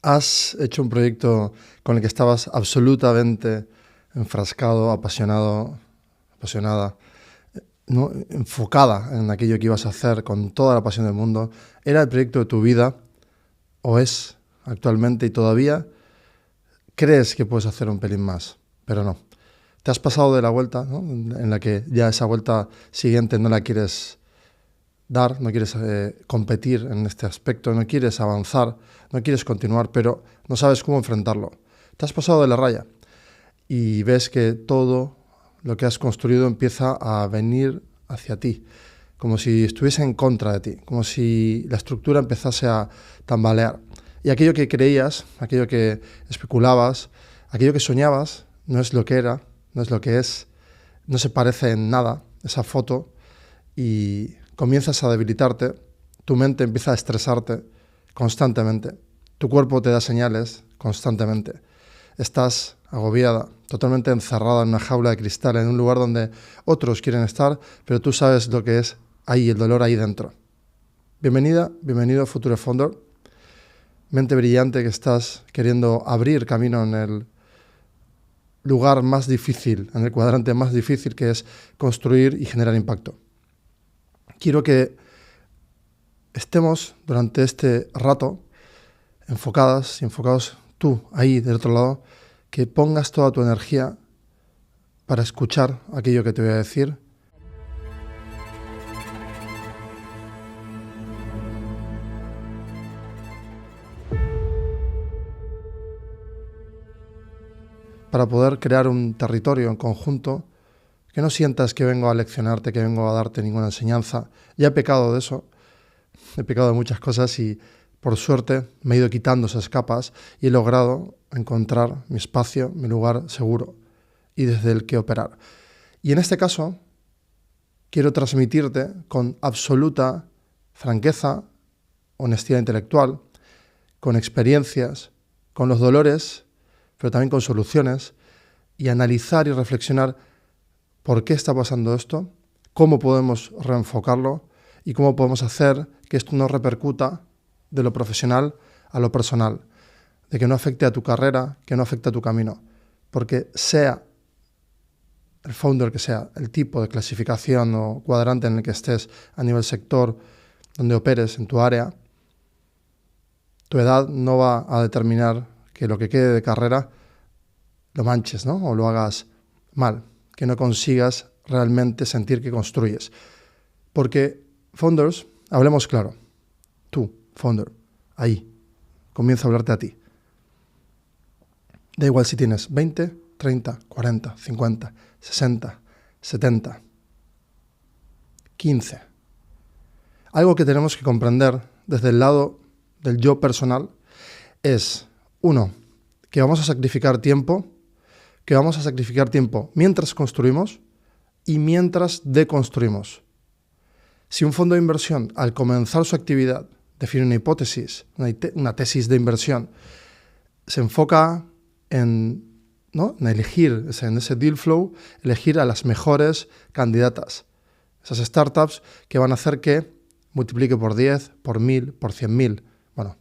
Has hecho un proyecto con el que estabas absolutamente enfrascado, apasionada, ¿no? Enfocada en aquello que ibas a hacer con toda la pasión del mundo. Era el proyecto de tu vida, o es actualmente, y todavía crees que puedes hacer un pelín más, pero no. Te has pasado de la vuelta, ¿no? En la que ya esa vuelta siguiente no la quieres dar, no quieres competir en este aspecto, no quieres avanzar, no quieres continuar, pero no sabes cómo enfrentarlo. Te has pasado de la raya y ves que todo lo que has construido empieza a venir hacia ti, como si estuviese en contra de ti, como si la estructura empezase a tambalear. Y aquello que creías, aquello que especulabas, aquello que soñabas, no es lo que era, no es lo que es, no se parece en nada esa foto y comienzas a debilitarte, tu mente empieza a estresarte constantemente, tu cuerpo te da señales constantemente, estás agobiada, totalmente encerrada en una jaula de cristal, en un lugar donde otros quieren estar, pero tú sabes lo que es ahí, el dolor ahí dentro. Bienvenida, bienvenido Future Founder, mente brillante que estás queriendo abrir camino en el lugar más difícil, en el cuadrante más difícil, que es construir y generar impacto. Quiero que estemos durante este rato enfocadas y enfocados tú ahí del otro lado, que pongas toda tu energía para escuchar aquello que te voy a decir. Para poder crear un territorio en conjunto, que no sientas que vengo a leccionarte, que vengo a darte ninguna enseñanza. Ya he pecado de eso, he pecado de muchas cosas y por suerte me he ido quitando esas capas y he logrado encontrar mi espacio, mi lugar seguro y desde el que operar. Y en este caso, quiero transmitirte con absoluta franqueza, honestidad intelectual, con experiencias, con los dolores, pero también con soluciones, y analizar y reflexionar por qué está pasando esto, cómo podemos reenfocarlo y cómo podemos hacer que esto no repercuta de lo profesional a lo personal, de que no afecte a tu carrera, que no afecte a tu camino, porque sea el founder que sea, el tipo de clasificación o cuadrante en el que estés a nivel sector, donde operes en tu área, tu edad no va a determinar que lo que quede de carrera lo manches, ¿no? O lo hagas mal, que no consigas realmente sentir que construyes. Porque founders, hablemos claro, tú, founder, ahí, comienza a hablarte a ti. Da igual si tienes 20, 30, 40, 50, 60, 70, 15. Algo que tenemos que comprender desde el lado del yo personal es, uno, que vamos a sacrificar tiempo, mientras construimos y mientras deconstruimos. Si un fondo de inversión, al comenzar su actividad, define una hipótesis, una tesis de inversión, se enfoca en elegir, en ese deal flow, elegir a las mejores candidatas, esas startups que van a hacer que multiplique por 10, por 1000, por 100.000. Bueno,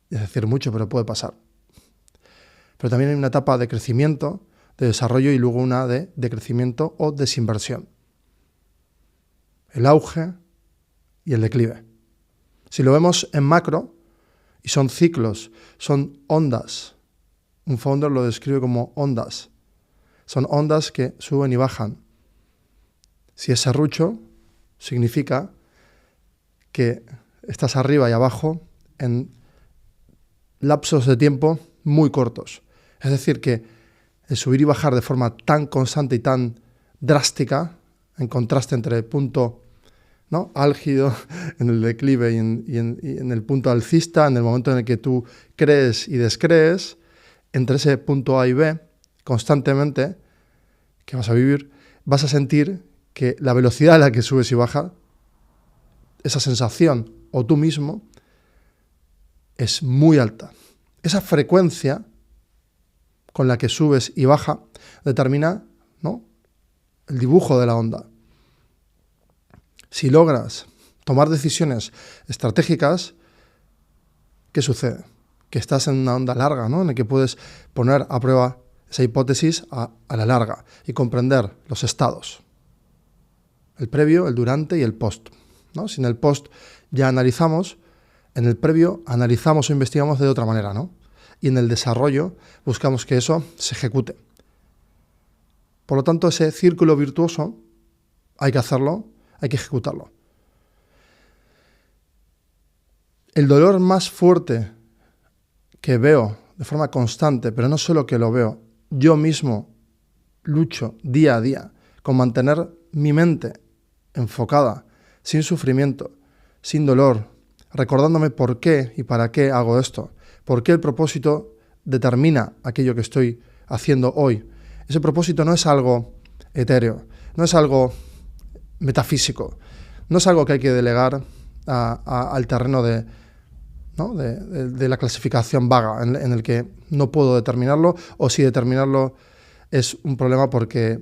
es decir mucho, pero puede pasar. Pero también hay una etapa de crecimiento, de desarrollo y luego una de decrecimiento o desinversión. El auge y el declive. Si lo vemos en macro, y son ciclos, son ondas. Un founder lo describe como ondas. Son ondas que suben y bajan. Si es serrucho, significa que estás arriba y abajo en lapsos de tiempo muy cortos. Es decir, que el subir y bajar de forma tan constante y tan drástica, en contraste entre el punto álgido, en el declive y en el punto alcista, en el momento en el que tú crees y descrees, entre ese punto A y B, constantemente, que vas a vivir, vas a sentir que la velocidad a la que subes y bajas, esa sensación, o tú mismo, es muy alta. Esa frecuencia con la que subes y baja determina, el dibujo de la onda. Si logras tomar decisiones estratégicas, ¿qué sucede? que estás en una onda larga, ¿no? En el que puedes poner a prueba esa hipótesis a la larga y comprender los estados. El previo, el durante y el post, ¿no? Si en el post ya analizamos, en el previo analizamos o investigamos de otra manera, ¿no? Y en el desarrollo buscamos que eso se ejecute. Por lo tanto, ese círculo virtuoso hay que hacerlo, hay que ejecutarlo. El dolor más fuerte que veo de forma constante, pero no solo que lo veo, yo mismo lucho día a día con mantener mi mente enfocada, sin sufrimiento, sin dolor, recordándome por qué y para qué hago esto, por qué el propósito determina aquello que estoy haciendo hoy. Ese propósito no es algo etéreo, no es algo metafísico, no es algo que hay que delegar al terreno de la clasificación vaga, en el que no puedo determinarlo, o si determinarlo es un problema porque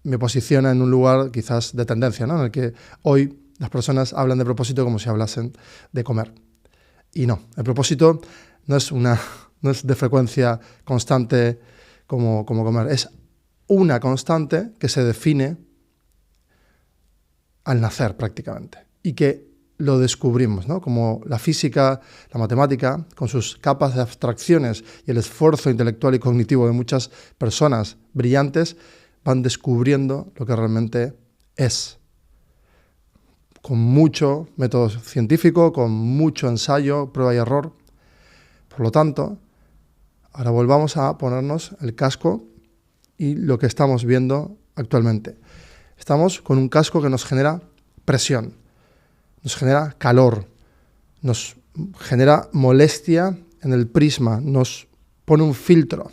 me posiciona en un lugar quizás de tendencia, ¿no? En el que hoy las personas hablan de propósito como si hablasen de comer. Y no, el propósito no es de frecuencia constante como comer, es una constante que se define al nacer prácticamente y que lo descubrimos, ¿no? Como la física, la matemática, con sus capas de abstracciones y el esfuerzo intelectual y cognitivo de muchas personas brillantes, van descubriendo lo que realmente es. Con mucho método científico, con mucho ensayo, prueba y error. Por lo tanto, ahora volvamos a ponernos el casco y lo que estamos viendo actualmente. Estamos con un casco que nos genera presión, nos genera calor, nos genera molestia en el prisma, nos pone un filtro.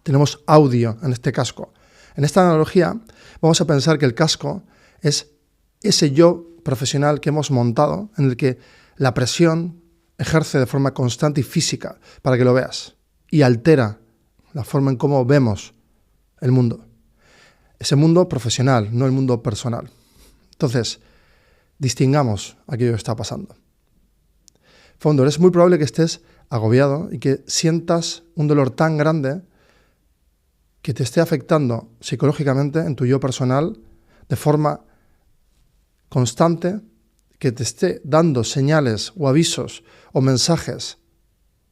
Tenemos audio en este casco. En esta analogía vamos a pensar que el casco es ese yo profesional que hemos montado en el que la presión ejerce de forma constante y física para que lo veas y altera la forma en cómo vemos el mundo. Ese mundo profesional, no el mundo personal. Entonces, distingamos aquello que está pasando. Fondo, es muy probable que estés agobiado y que sientas un dolor tan grande que te esté afectando psicológicamente en tu yo personal de forma constante, que te esté dando señales o avisos o mensajes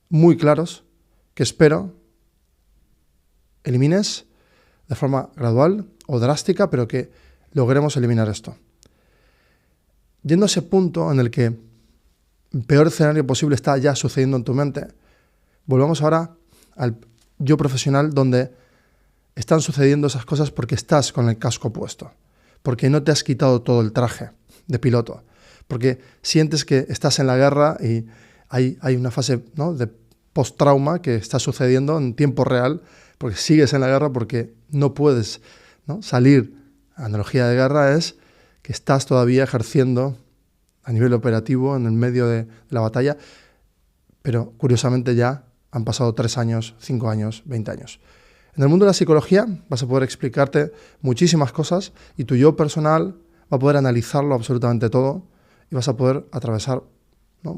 muy claros que espero elimines de forma gradual o drástica, pero que logremos eliminar esto. Yendo a ese punto en el que el peor escenario posible está ya sucediendo en tu mente, volvamos ahora al yo profesional donde están sucediendo esas cosas porque estás con el casco puesto, porque no te has quitado todo el traje de piloto, porque sientes que estás en la guerra y hay una fase, ¿no?, de post-trauma que está sucediendo en tiempo real, porque sigues en la guerra, porque no puedes, ¿no?, salir. La analogía de guerra es que estás todavía ejerciendo a nivel operativo en el medio de la batalla, pero curiosamente ya han pasado 3 años, 5 años, 20 años. En el mundo de la psicología vas a poder explicarte muchísimas cosas y tu yo personal va a poder analizarlo absolutamente todo y vas a poder atravesar, ¿no?,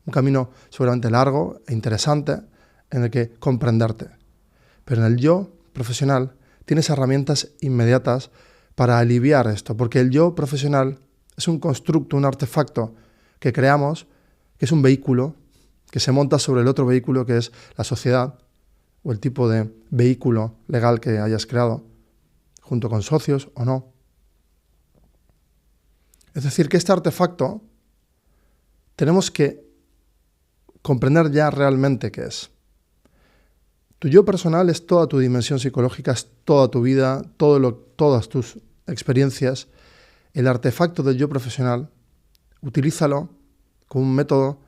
un camino seguramente largo e interesante en el que comprenderte. Pero en el yo profesional tienes herramientas inmediatas para aliviar esto, porque el yo profesional es un constructo, un artefacto que creamos, que es un vehículo que se monta sobre el otro vehículo que es la sociedad o el tipo de vehículo legal que hayas creado, junto con socios o no. Es decir, que este artefacto tenemos que comprender ya realmente qué es. Tu yo personal es toda tu dimensión psicológica, es toda tu vida, todas tus experiencias. El artefacto del yo profesional, utilízalo como un método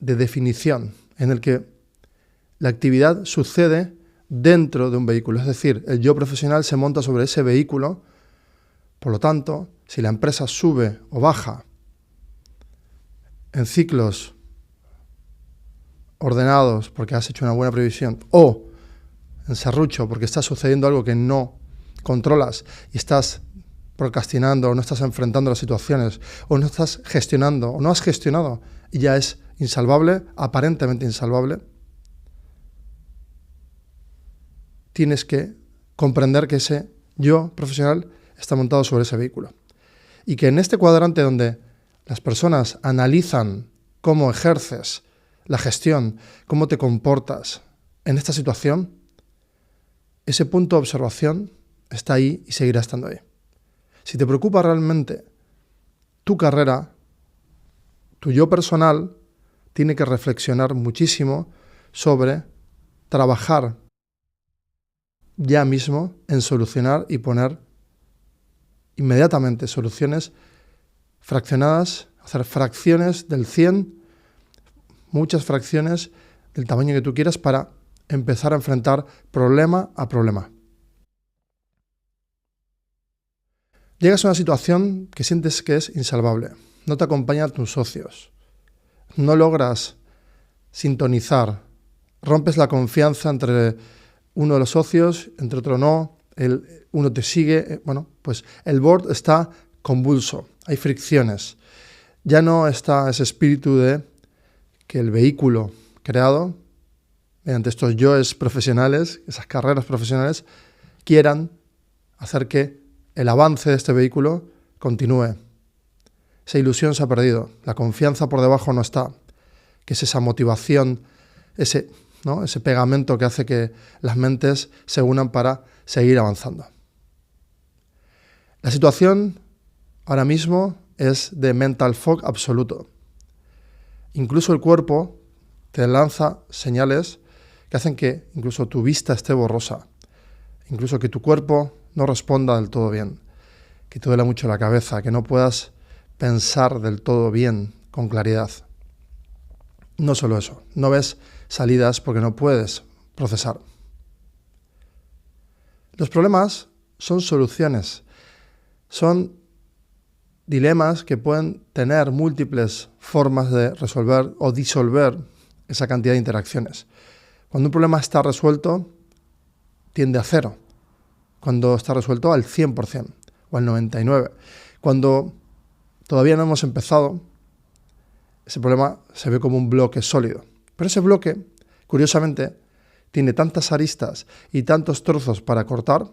de definición en el que la actividad sucede dentro de un vehículo. Es decir, el yo profesional se monta sobre ese vehículo. Por lo tanto, si la empresa sube o baja en ciclos ordenados porque has hecho una buena previsión, o en serrucho porque está sucediendo algo que no controlas y estás procrastinando o no estás enfrentando las situaciones o no estás gestionando o no has gestionado y ya es insalvable, aparentemente insalvable, tienes que comprender que ese yo profesional está montado sobre ese vehículo. Y que en este cuadrante donde las personas analizan cómo ejerces la gestión, cómo te comportas en esta situación, ese punto de observación está ahí y seguirá estando ahí. Si te preocupa realmente tu carrera, tu yo personal tiene que reflexionar muchísimo sobre trabajar ya mismo en solucionar y poner inmediatamente soluciones fraccionadas, hacer fracciones del 100, muchas fracciones del tamaño que tú quieras para empezar a enfrentar problema a problema. Llegas a una situación que sientes que es insalvable, no te acompañan tus socios, no logras sintonizar, rompes la confianza entre uno de los socios, entre otro no, uno te sigue, pues el board está convulso, hay fricciones. Ya no está ese espíritu de que el vehículo creado, mediante estos yoes profesionales, esas carreras profesionales, quieran hacer que el avance de este vehículo continúe. Esa ilusión se ha perdido, la confianza por debajo no está, que es esa motivación, ese pegamento que hace que las mentes se unan para seguir avanzando. La situación ahora mismo es de mental fog absoluto. Incluso el cuerpo te lanza señales que hacen que incluso tu vista esté borrosa, incluso que tu cuerpo no responda del todo bien, que te duela mucho la cabeza, que no puedas pensar del todo bien, con claridad. No solo eso, no ves salidas porque no puedes procesar. Los problemas son soluciones, son dilemas que pueden tener múltiples formas de resolver o disolver esa cantidad de interacciones. Cuando un problema está resuelto, tiende a cero. Cuando está resuelto al 100% o al 99%. Cuando todavía no hemos empezado, ese problema se ve como un bloque sólido. Pero ese bloque, curiosamente, tiene tantas aristas y tantos trozos para cortar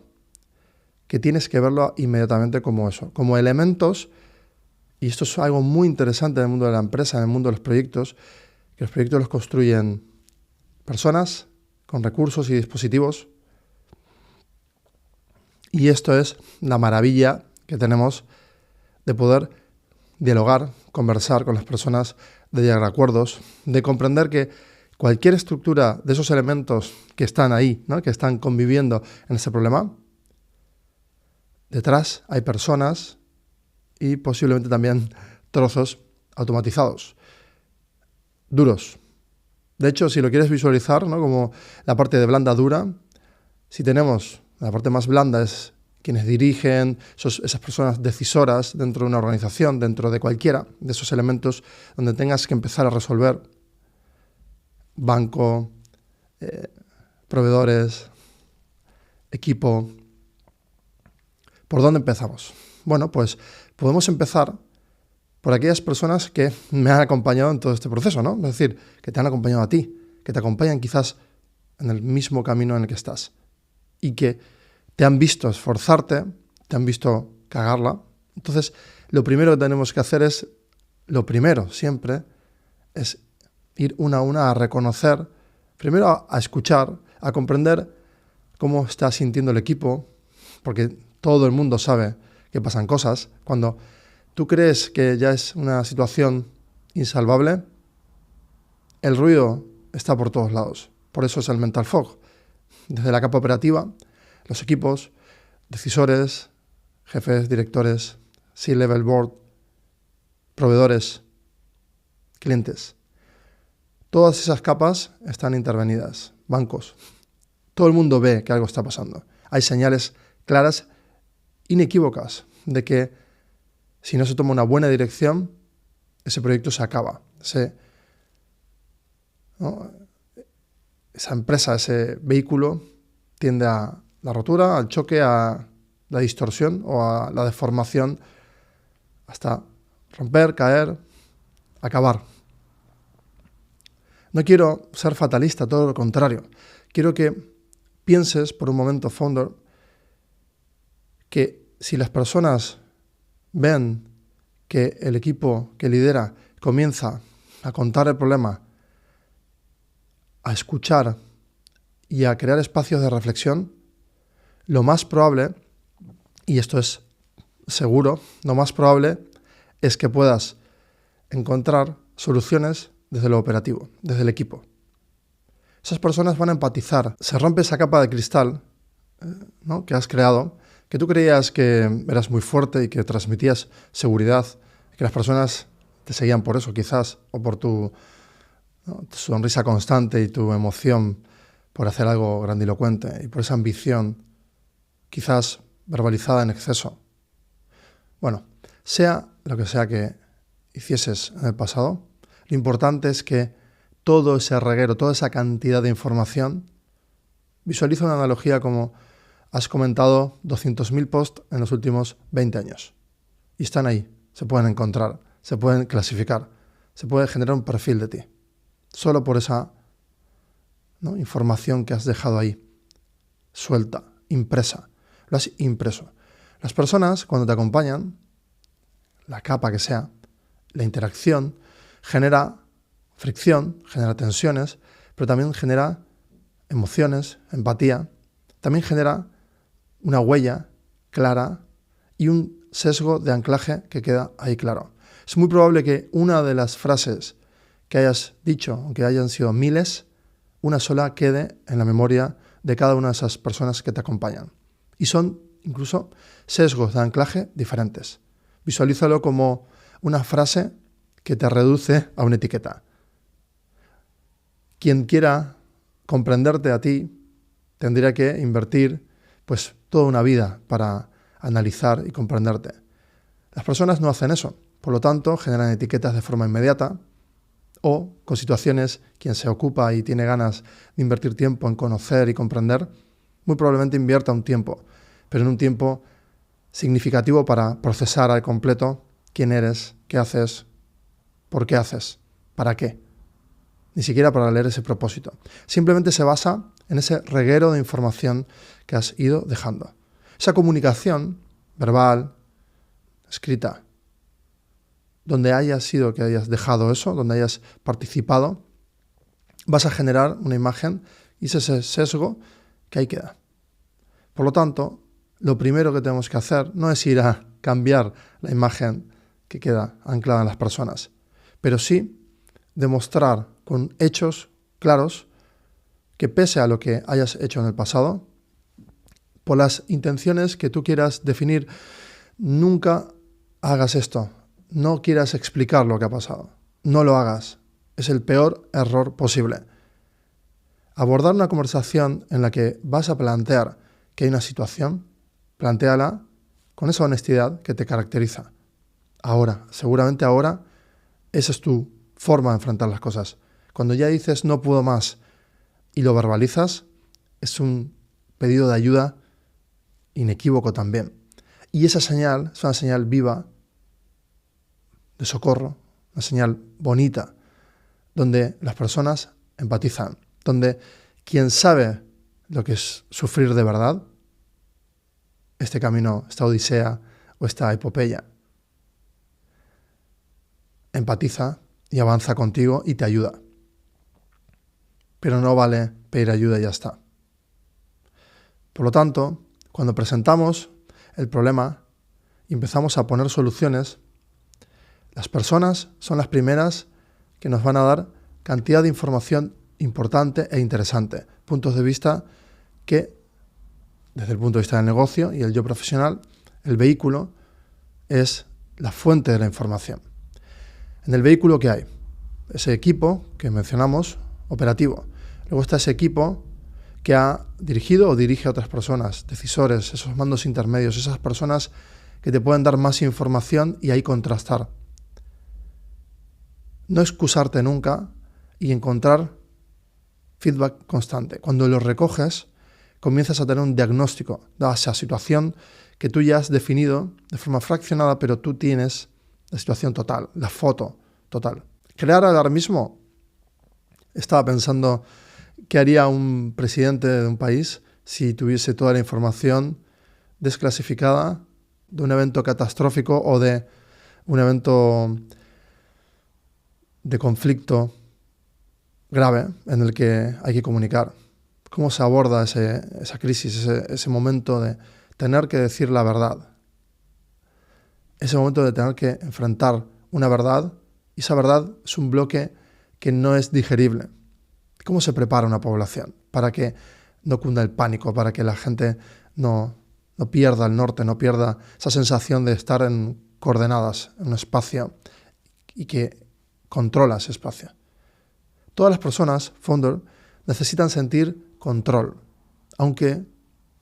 que tienes que verlo inmediatamente como eso, como elementos, y esto es algo muy interesante en el mundo de la empresa, en el mundo de los proyectos, que los proyectos los construyen personas con recursos y dispositivos, y esto es la maravilla que tenemos de poder dialogar, conversar con las personas, de llegar a acuerdos, de comprender que cualquier estructura de esos elementos que están ahí, ¿no?, que están conviviendo en ese problema, detrás hay personas y posiblemente también trozos automatizados, duros. De hecho, si lo quieres visualizar, ¿no?, como la parte de blanda dura, si tenemos la parte más blanda es quienes dirigen, esas personas decisoras dentro de una organización, dentro de cualquiera de esos elementos donde tengas que empezar a resolver banco, proveedores, equipo. ¿Por dónde empezamos? Bueno, pues podemos empezar por aquellas personas que me han acompañado en todo este proceso, ¿no? Es decir, que te han acompañado a ti, que te acompañan quizás en el mismo camino en el que estás y que te han visto esforzarte, te han visto cagarla. Entonces, lo primero que tenemos que hacer es, siempre, es ir una a una a reconocer, primero a escuchar, a comprender cómo está sintiendo el equipo, porque todo el mundo sabe que pasan cosas. Cuando tú crees que ya es una situación insalvable, el ruido está por todos lados. Por eso es el mental fog. Desde la capa operativa, los equipos, decisores, jefes, directores, C-level board, proveedores, clientes. Todas esas capas están intervenidas. Bancos. Todo el mundo ve que algo está pasando. Hay señales claras, inequívocas, de que si no se toma una buena dirección, ese proyecto se acaba. Esa empresa, ese vehículo, tiende a la rotura, al choque, a la distorsión o a la deformación, hasta romper, caer, acabar. No quiero ser fatalista, todo lo contrario. Quiero que pienses por un momento, founder, que si las personas ven que el equipo que lidera comienza a contar el problema, a escuchar y a crear espacios de reflexión, lo más probable, y esto es seguro, lo más probable es que puedas encontrar soluciones desde lo operativo, desde el equipo. Esas personas van a empatizar. Se rompe esa capa de cristal, ¿no?, que has creado, que tú creías que eras muy fuerte y que transmitías seguridad, que las personas te seguían por eso quizás, o por tu sonrisa constante y tu emoción por hacer algo grandilocuente y por esa ambición quizás verbalizada en exceso. Bueno, sea lo que sea que hicieses en el pasado, lo importante es que todo ese reguero, toda esa cantidad de información, visualiza una analogía como has comentado 200.000 posts en los últimos 20 años. Y están ahí, se pueden encontrar, se pueden clasificar, se puede generar un perfil de ti. Solo por esa, ¿no?, información que has dejado ahí, suelta, impresa. Lo has impreso. Las personas, cuando te acompañan, la capa que sea, la interacción, genera fricción, genera tensiones, pero también genera emociones, empatía, también genera una huella clara y un sesgo de anclaje que queda ahí claro. Es muy probable que una de las frases que hayas dicho, aunque hayan sido miles, una sola quede en la memoria de cada una de esas personas que te acompañan. Y son incluso sesgos de anclaje diferentes. Visualízalo como una frase que te reduce a una etiqueta. Quien quiera comprenderte a ti tendría que invertir pues toda una vida para analizar y comprenderte. Las personas no hacen eso, por lo tanto generan etiquetas de forma inmediata o con situaciones quien se ocupa y tiene ganas de invertir tiempo en conocer y comprender, muy probablemente invierta un tiempo, pero en un tiempo significativo para procesar al completo quién eres, qué haces, por qué haces, para qué. Ni siquiera para leer ese propósito. Simplemente se basa en ese reguero de información que has ido dejando. Esa comunicación verbal, escrita, donde hayas sido que hayas dejado eso, donde hayas participado, vas a generar una imagen y ese sesgo que ahí queda. Por lo tanto, lo primero que tenemos que hacer no es ir a cambiar la imagen que queda anclada en las personas, pero sí demostrar con hechos claros que pese a lo que hayas hecho en el pasado, por las intenciones que tú quieras definir, nunca hagas esto. No quieras explicar lo que ha pasado. No lo hagas. Es el peor error posible. Abordar una conversación en la que vas a plantear que hay una situación, plantéala con esa honestidad que te caracteriza. Ahora, seguramente ahora, esa es tu forma de enfrentar las cosas. Cuando ya dices no puedo más y lo verbalizas, es un pedido de ayuda inequívoco también. Y esa señal es una señal viva de socorro, una señal bonita, donde las personas empatizan, donde quien sabe lo que es sufrir de verdad, este camino, esta odisea o esta epopeya, empatiza y avanza contigo y te ayuda. Pero no vale pedir ayuda y ya está. Por lo tanto, cuando presentamos el problema y empezamos a poner soluciones, las personas son las primeras que nos van a dar cantidad de información importante e interesante, puntos de vista que, desde el punto de vista del negocio y el yo profesional, el vehículo es la fuente de la información. En el vehículo, ¿qué hay? Ese equipo que mencionamos, operativo. Luego está ese equipo que ha dirigido o dirige a otras personas, decisores, esos mandos intermedios, esas personas que te pueden dar más información y ahí contrastar. No excusarte nunca y encontrar feedback constante. Cuando lo recoges, comienzas a tener un diagnóstico de esa situación que tú ya has definido de forma fraccionada, pero tú tienes la situación total, la foto total. Crear alarmismo Estaba pensando qué haría un presidente de un país si tuviese toda la información desclasificada de un evento catastrófico o de un evento de conflicto grave en el que hay que comunicar. ¿Cómo se aborda esa crisis, ese momento de tener que decir la verdad? Ese momento de tener que enfrentar una verdad, y esa verdad es un bloque que no es digerible. ¿Cómo se prepara una población para que no cunda el pánico, para que la gente no pierda el norte, no pierda esa sensación de estar en coordenadas, en un espacio y que controla ese espacio? Todas las personas, Founder, necesitan sentir control, aunque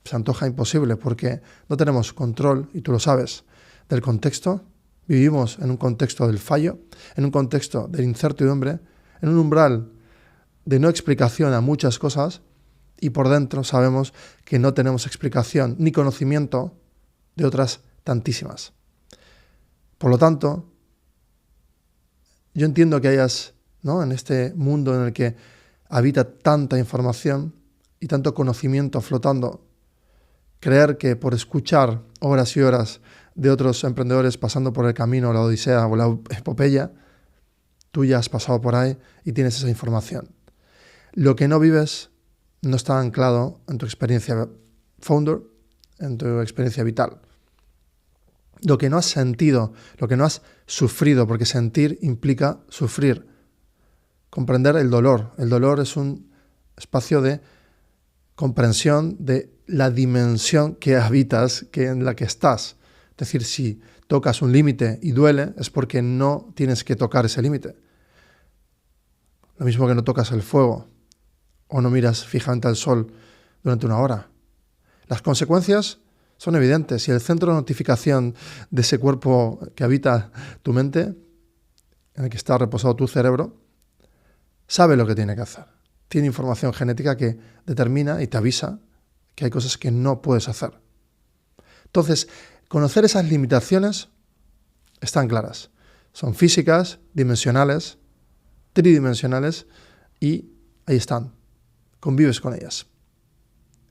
se antoja imposible porque no tenemos control, y tú lo sabes, del contexto. Vivimos en un contexto del fallo, en un contexto de incertidumbre, en un umbral de no explicación a muchas cosas, y por dentro sabemos que no tenemos explicación ni conocimiento de otras tantísimas. Por lo tanto, yo entiendo que hayas, ¿no?, en este mundo en el que habita tanta información y tanto conocimiento flotando, creer que por escuchar horas y horas de otros emprendedores pasando por el camino, la odisea o la epopeya, tú ya has pasado por ahí y tienes esa información. Lo que no vives no está anclado en tu experiencia Founder, en tu experiencia vital. Lo que no has sentido, lo que no has sufrido, porque sentir implica sufrir. Comprender el dolor. El dolor es un espacio de comprensión de la dimensión que habitas, en la que estás. Es decir, si tocas un límite y duele, es porque no tienes que tocar ese límite. Lo mismo que no tocas el fuego o no miras fijamente al sol durante una hora. Las consecuencias son evidentes. Si el centro de notificación de ese cuerpo que habita tu mente, en el que está reposado tu cerebro, sabe lo que tiene que hacer. Tiene información genética que determina y te avisa que hay cosas que no puedes hacer. Entonces, conocer esas limitaciones están claras. Son físicas, dimensionales, tridimensionales, y ahí están. Convives con ellas.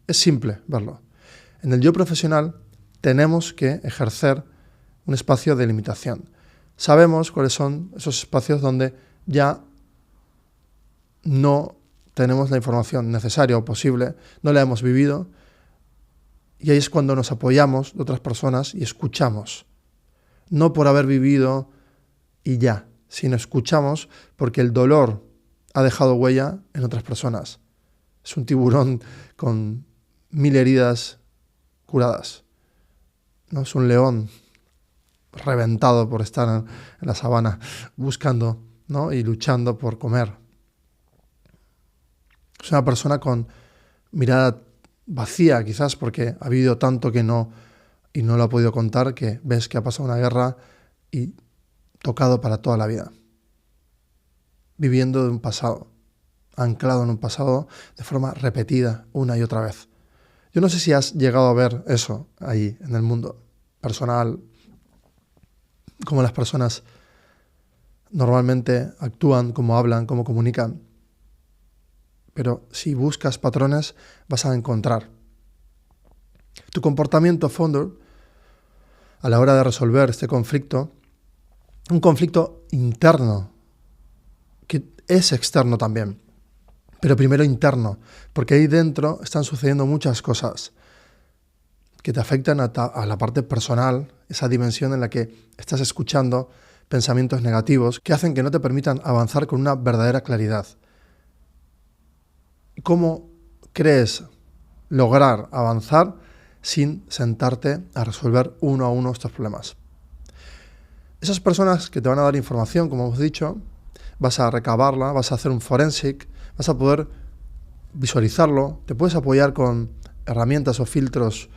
Es simple verlo. En el yo profesional tenemos que ejercer un espacio de limitación. Sabemos cuáles son esos espacios donde ya no tenemos la información necesaria o posible, no la hemos vivido, y ahí es cuando nos apoyamos de otras personas y escuchamos. No por haber vivido y ya, sino escuchamos porque el dolor ha dejado huella en otras personas. Es un tiburón con 1000 heridas curadas. ¿No? Es un león reventado por estar en la sabana buscando, ¿no?, y luchando por comer. Es una persona con mirada vacía, quizás porque ha vivido tanto que no lo ha podido contar, que ves que ha pasado una guerra y tocado para toda la vida. Viviendo de un pasado, anclado en un pasado de forma repetida una y otra vez. Yo no sé si has llegado a ver eso ahí en el mundo personal, cómo las personas normalmente actúan, cómo hablan, cómo comunican. Pero si buscas patrones, vas a encontrar. Tu comportamiento, Founder, a la hora de resolver este conflicto, un conflicto interno, que es externo también, pero primero interno, porque ahí dentro están sucediendo muchas cosas que te afectan a la parte personal, esa dimensión en la que estás escuchando pensamientos negativos que hacen que no te permitan avanzar con una verdadera claridad. ¿Cómo crees lograr avanzar sin sentarte a resolver uno a uno estos problemas? Esas personas que te van a dar información, como hemos dicho, vas a recabarla, vas a hacer un forensic, vas a poder visualizarlo, te puedes apoyar con herramientas o filtros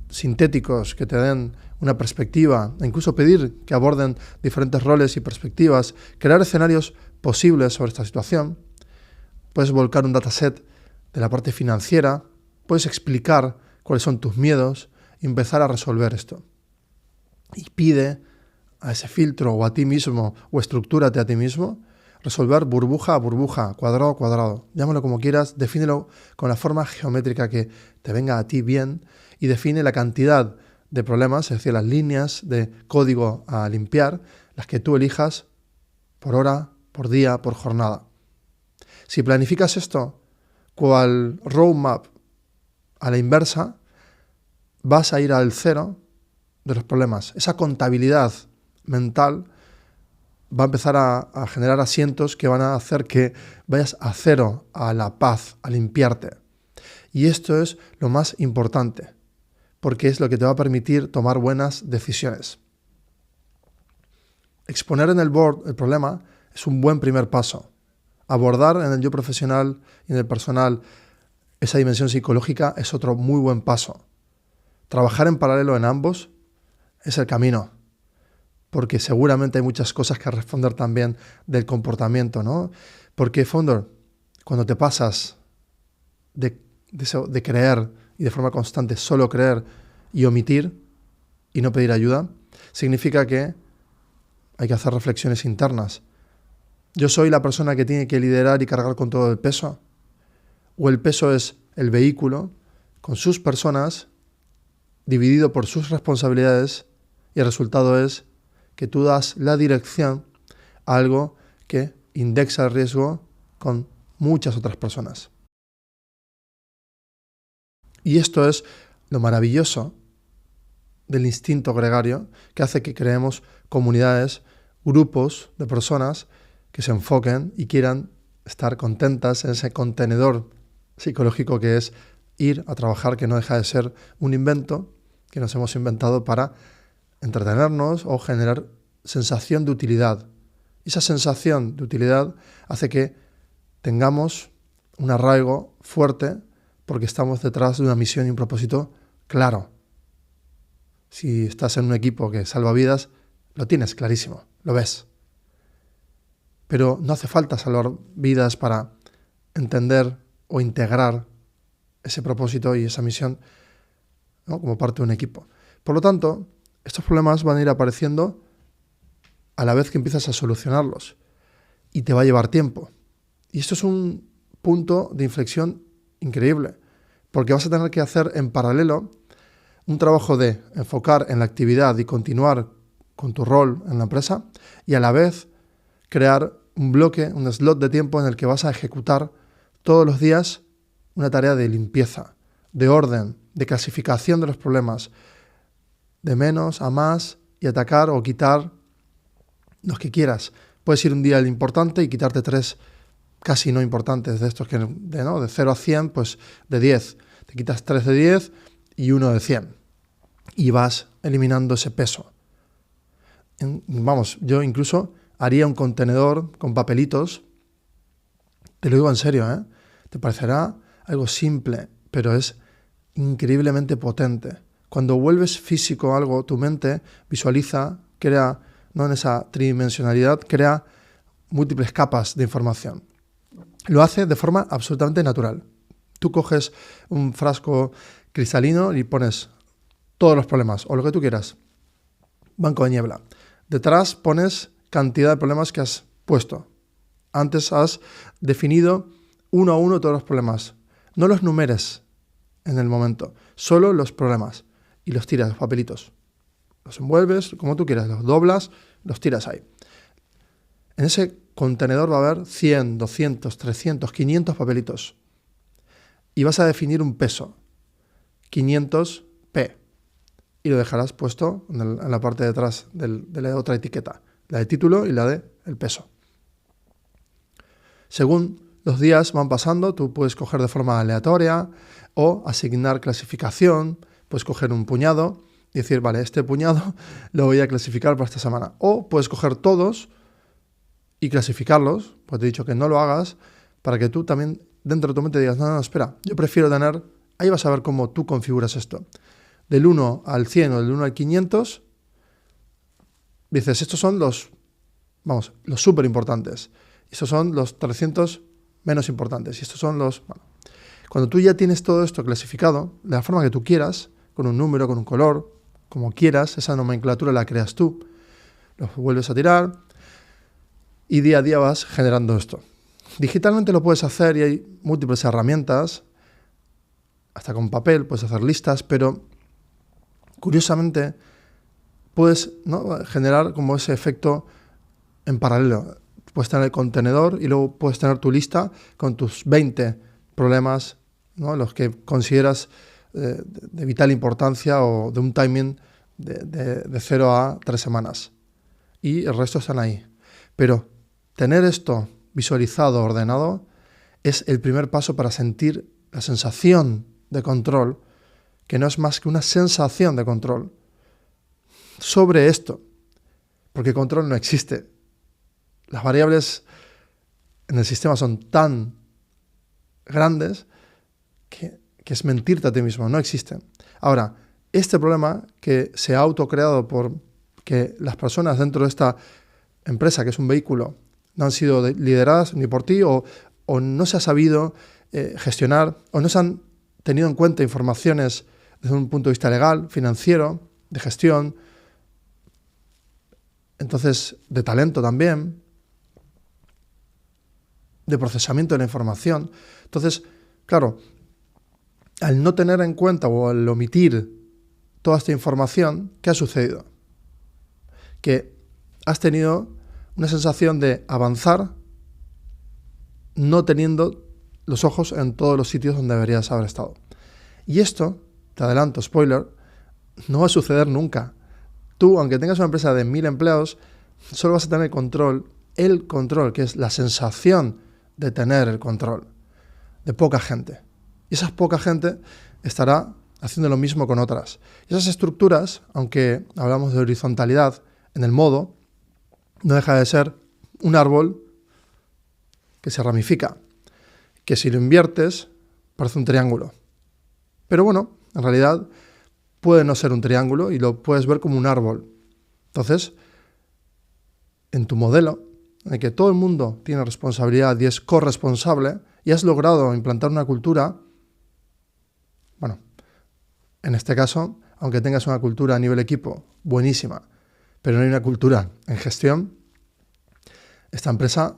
sintéticos que te den una perspectiva, e incluso pedir que aborden diferentes roles y perspectivas, crear escenarios posibles sobre esta situación. Puedes volcar un dataset de la parte financiera, puedes explicar cuáles son tus miedos y empezar a resolver esto. Y pide a ese filtro o a ti mismo, o estructúrate a ti mismo, resolver burbuja a burbuja, cuadrado a cuadrado. Llámalo como quieras, defínelo con la forma geométrica que te venga a ti bien y define la cantidad de problemas, es decir, las líneas de código a limpiar, las que tú elijas por hora, por día, por jornada. Si planificas esto cual roadmap a la inversa, vas a ir al cero de los problemas. Esa contabilidad mental va a empezar a generar asientos que van a hacer que vayas a cero, a la paz, a limpiarte. Y esto es lo más importante, porque es lo que te va a permitir tomar buenas decisiones. Exponer en el board el problema es un buen primer paso. Abordar en el yo profesional y en el personal esa dimensión psicológica es otro muy buen paso. Trabajar en paralelo en ambos es el camino, porque seguramente hay muchas cosas que responder también del comportamiento, ¿no? Porque, Founder, cuando te pasas de creer y de forma constante solo creer y omitir y no pedir ayuda, significa que hay que hacer reflexiones internas. ¿Yo soy la persona que tiene que liderar y cargar con todo el peso? ¿O el peso es el vehículo con sus personas dividido por sus responsabilidades y el resultado es que tú das la dirección a algo que indexa el riesgo con muchas otras personas? Y esto es lo maravilloso del instinto gregario que hace que creemos comunidades, grupos de personas que se enfoquen y quieran estar contentas en ese contenedor psicológico que es ir a trabajar, que no deja de ser un invento que nos hemos inventado para entretenernos o generar sensación de utilidad. Y esa sensación de utilidad hace que tengamos un arraigo fuerte porque estamos detrás de una misión y un propósito claro. Si estás en un equipo que salva vidas, lo tienes clarísimo, lo ves. Pero no hace falta salvar vidas para entender o integrar ese propósito y esa misión, ¿no?, como parte de un equipo. Por lo tanto, estos problemas van a ir apareciendo a la vez que empiezas a solucionarlos y te va a llevar tiempo. Y esto es un punto de inflexión increíble, porque vas a tener que hacer en paralelo un trabajo de enfocar en la actividad y continuar con tu rol en la empresa y a la vez crear un bloque, un slot de tiempo en el que vas a ejecutar todos los días una tarea de limpieza, de orden, de clasificación de los problemas, de menos a más y atacar o quitar los que quieras. Puedes ir un día al importante y quitarte 3 casi no importantes, de estos que de 0 a 100, pues de 10. Te quitas 3 de 10 y 1 de 100. Y vas eliminando ese peso. Yo incluso haría un contenedor con papelitos. Te lo digo en serio, ¿eh? Te parecerá algo simple, pero es increíblemente potente. Cuando vuelves físico a algo, tu mente visualiza, crea, no en esa tridimensionalidad, crea múltiples capas de información. Lo hace de forma absolutamente natural. Tú coges un frasco cristalino y pones todos los problemas, o lo que tú quieras. Banco de niebla. Detrás pones cantidad de problemas que has puesto. Antes has definido uno a uno todos los problemas. No los numeres en el momento, solo los problemas. Y los tiras, los papelitos. Los envuelves como tú quieras, los doblas, los tiras ahí. En ese contenedor va a haber 100, 200, 300, 500 papelitos. Y vas a definir un peso. 500p. Y lo dejarás puesto en la parte de atrás de la otra etiqueta. La de título y la de el peso. Según los días van pasando, tú puedes coger de forma aleatoria o asignar clasificación. Puedes coger un puñado y decir, vale, este puñado lo voy a clasificar para esta semana. O puedes coger todos y clasificarlos, pues te he dicho que no lo hagas, para que tú también dentro de tu mente digas, no, espera, yo prefiero tener, ahí vas a ver cómo tú configuras esto. Del 1 al 100 o del 1 al 500, dices, estos son los súper importantes. Estos son los 300 menos importantes. Y estos son los... Bueno. Cuando tú ya tienes todo esto clasificado, de la forma que tú quieras, con un número, con un color, como quieras, esa nomenclatura la creas tú, los vuelves a tirar, y día a día vas generando esto. Digitalmente lo puedes hacer y hay múltiples herramientas, hasta con papel puedes hacer listas, pero curiosamente puedes, ¿no?, generar como ese efecto en paralelo. Puedes tener el contenedor y luego puedes tener tu lista con tus 20 problemas, ¿no?, los que consideras de vital importancia o de un timing de 0 a 3 semanas. Y el resto están ahí. Pero tener esto visualizado, ordenado, es el primer paso para sentir la sensación de control, que no es más que una sensación de control sobre esto, porque control no existe. Las variables en el sistema son tan grandes que es mentirte a ti mismo, no existen. Ahora, este problema que se ha autocreado por que las personas dentro de esta empresa, que es un vehículo, no han sido lideradas ni por ti o no se ha sabido gestionar o no se han tenido en cuenta informaciones desde un punto de vista legal, financiero, de gestión, entonces de talento también, de procesamiento de la información. Entonces, claro, al no tener en cuenta o al omitir toda esta información, ¿qué ha sucedido? Que has tenido una sensación de avanzar no teniendo los ojos en todos los sitios donde deberías haber estado. Y esto, te adelanto, spoiler, no va a suceder nunca. Tú, aunque tengas una empresa de 1000 empleados, solo vas a tener el control, que es la sensación de tener el control, de poca gente. Y esa poca gente estará haciendo lo mismo con otras. Y esas estructuras, aunque hablamos de horizontalidad en el modo, no deja de ser un árbol que se ramifica, que si lo inviertes parece un triángulo. Pero bueno, en realidad puede no ser un triángulo y lo puedes ver como un árbol. Entonces, en tu modelo, en el que todo el mundo tiene responsabilidad y es corresponsable, y has logrado implantar una cultura, bueno, en este caso, aunque tengas una cultura a nivel equipo buenísima, pero no hay una cultura en gestión, esta empresa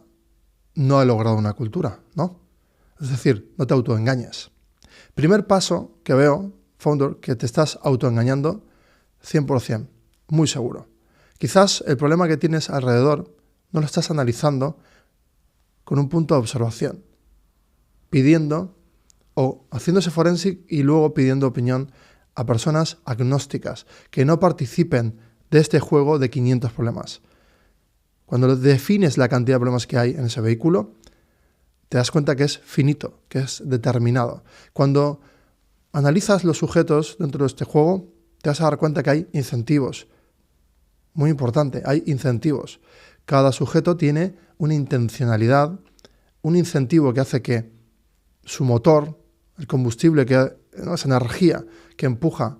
no ha logrado una cultura, ¿no? Es decir, no te autoengañes. Primer paso que veo, founder, que te estás autoengañando 100%, muy seguro. Quizás el problema que tienes alrededor no lo estás analizando con un punto de observación, pidiendo o haciéndose forensic y luego pidiendo opinión a personas agnósticas que no participen de este juego de 500 problemas. Cuando defines la cantidad de problemas que hay en ese vehículo, te das cuenta que es finito, que es determinado. Cuando analizas los sujetos dentro de este juego, te vas a dar cuenta que hay incentivos. Muy importante, hay incentivos. Cada sujeto tiene una intencionalidad, un incentivo que hace que su motor, el combustible, esa energía que empuja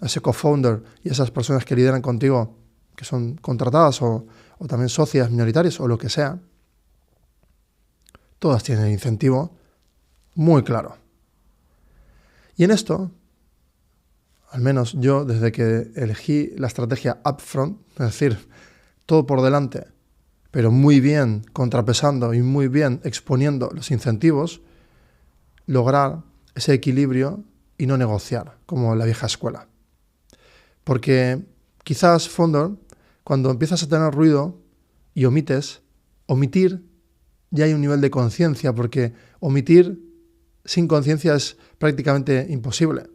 a ese co-founder y a esas personas que lideran contigo, que son contratadas o también socias minoritarias o lo que sea, todas tienen el incentivo muy claro. Y en esto, al menos yo, desde que elegí la estrategia upfront, es decir, todo por delante, pero muy bien contrapesando y muy bien exponiendo los incentivos, lograr ese equilibrio y no negociar, como la vieja escuela. Porque quizás, founder, cuando empiezas a tener ruido y omitir ya hay un nivel de conciencia, porque omitir sin conciencia es prácticamente imposible.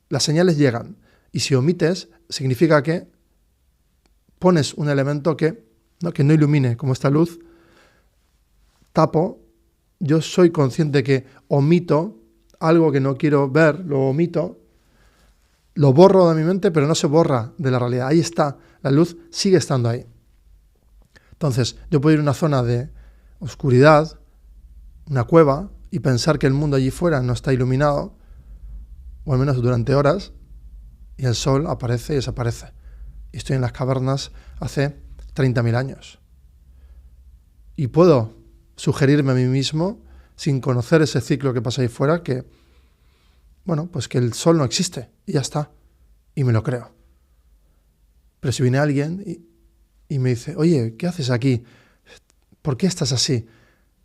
Las señales llegan y si omites significa que pones un elemento que no ilumine, como esta luz, tapo, yo soy consciente que omito algo que no quiero ver, lo omito, lo borro de mi mente, pero no se borra de la realidad. Ahí está, la luz sigue estando ahí. Entonces, yo puedo ir a una zona de oscuridad, una cueva, y pensar que el mundo allí fuera no está iluminado, o al menos durante horas, y el sol aparece y desaparece. Y estoy en las cavernas hace 30.000 años. Y puedo sugerirme a mí mismo, sin conocer ese ciclo que pasa ahí fuera, que, pues que el sol no existe, y ya está, y me lo creo. Pero si viene alguien y me dice, oye, ¿qué haces aquí? ¿Por qué estás así?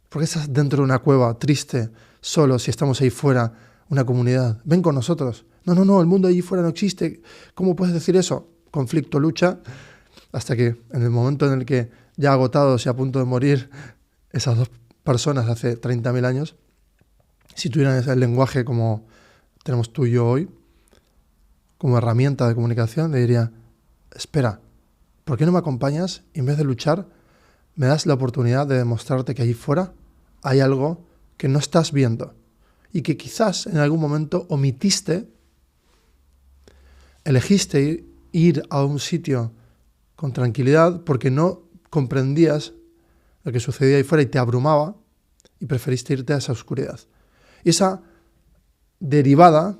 ¿Por qué estás dentro de una cueva, triste, solo, si estamos ahí fuera, una comunidad? Ven con nosotros. No, el mundo allí fuera no existe. ¿Cómo puedes decir eso? Conflicto, lucha, hasta que en el momento en el que ya agotados y a punto de morir esas dos personas hace 30.000 años, si tuvieran el lenguaje como tenemos tú y yo hoy, como herramienta de comunicación, le diría, espera, ¿por qué no me acompañas y en vez de luchar me das la oportunidad de demostrarte que allí fuera hay algo que no estás viendo y que quizás en algún momento omitiste, elegiste ir a un sitio con tranquilidad porque no comprendías lo que sucedía ahí fuera y te abrumaba y preferiste irte a esa oscuridad. Y esa derivada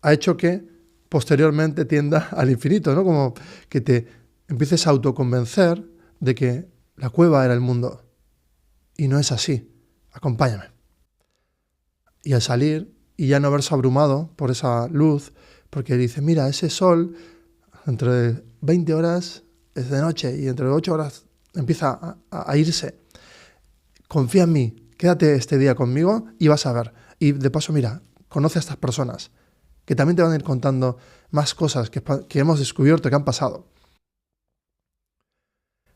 ha hecho que posteriormente tienda al infinito, ¿no? Como que te empieces a autoconvencer de que la cueva era el mundo. Y no es así. Acompáñame. Y al salir, y ya no verse abrumado por esa luz, porque dice, mira, ese sol, entre 20 horas es de noche y entre 8 horas empieza a irse. Confía en mí, quédate este día conmigo y vas a ver. Y de paso, mira, conoce a estas personas, que también te van a ir contando más cosas que hemos descubierto, que han pasado.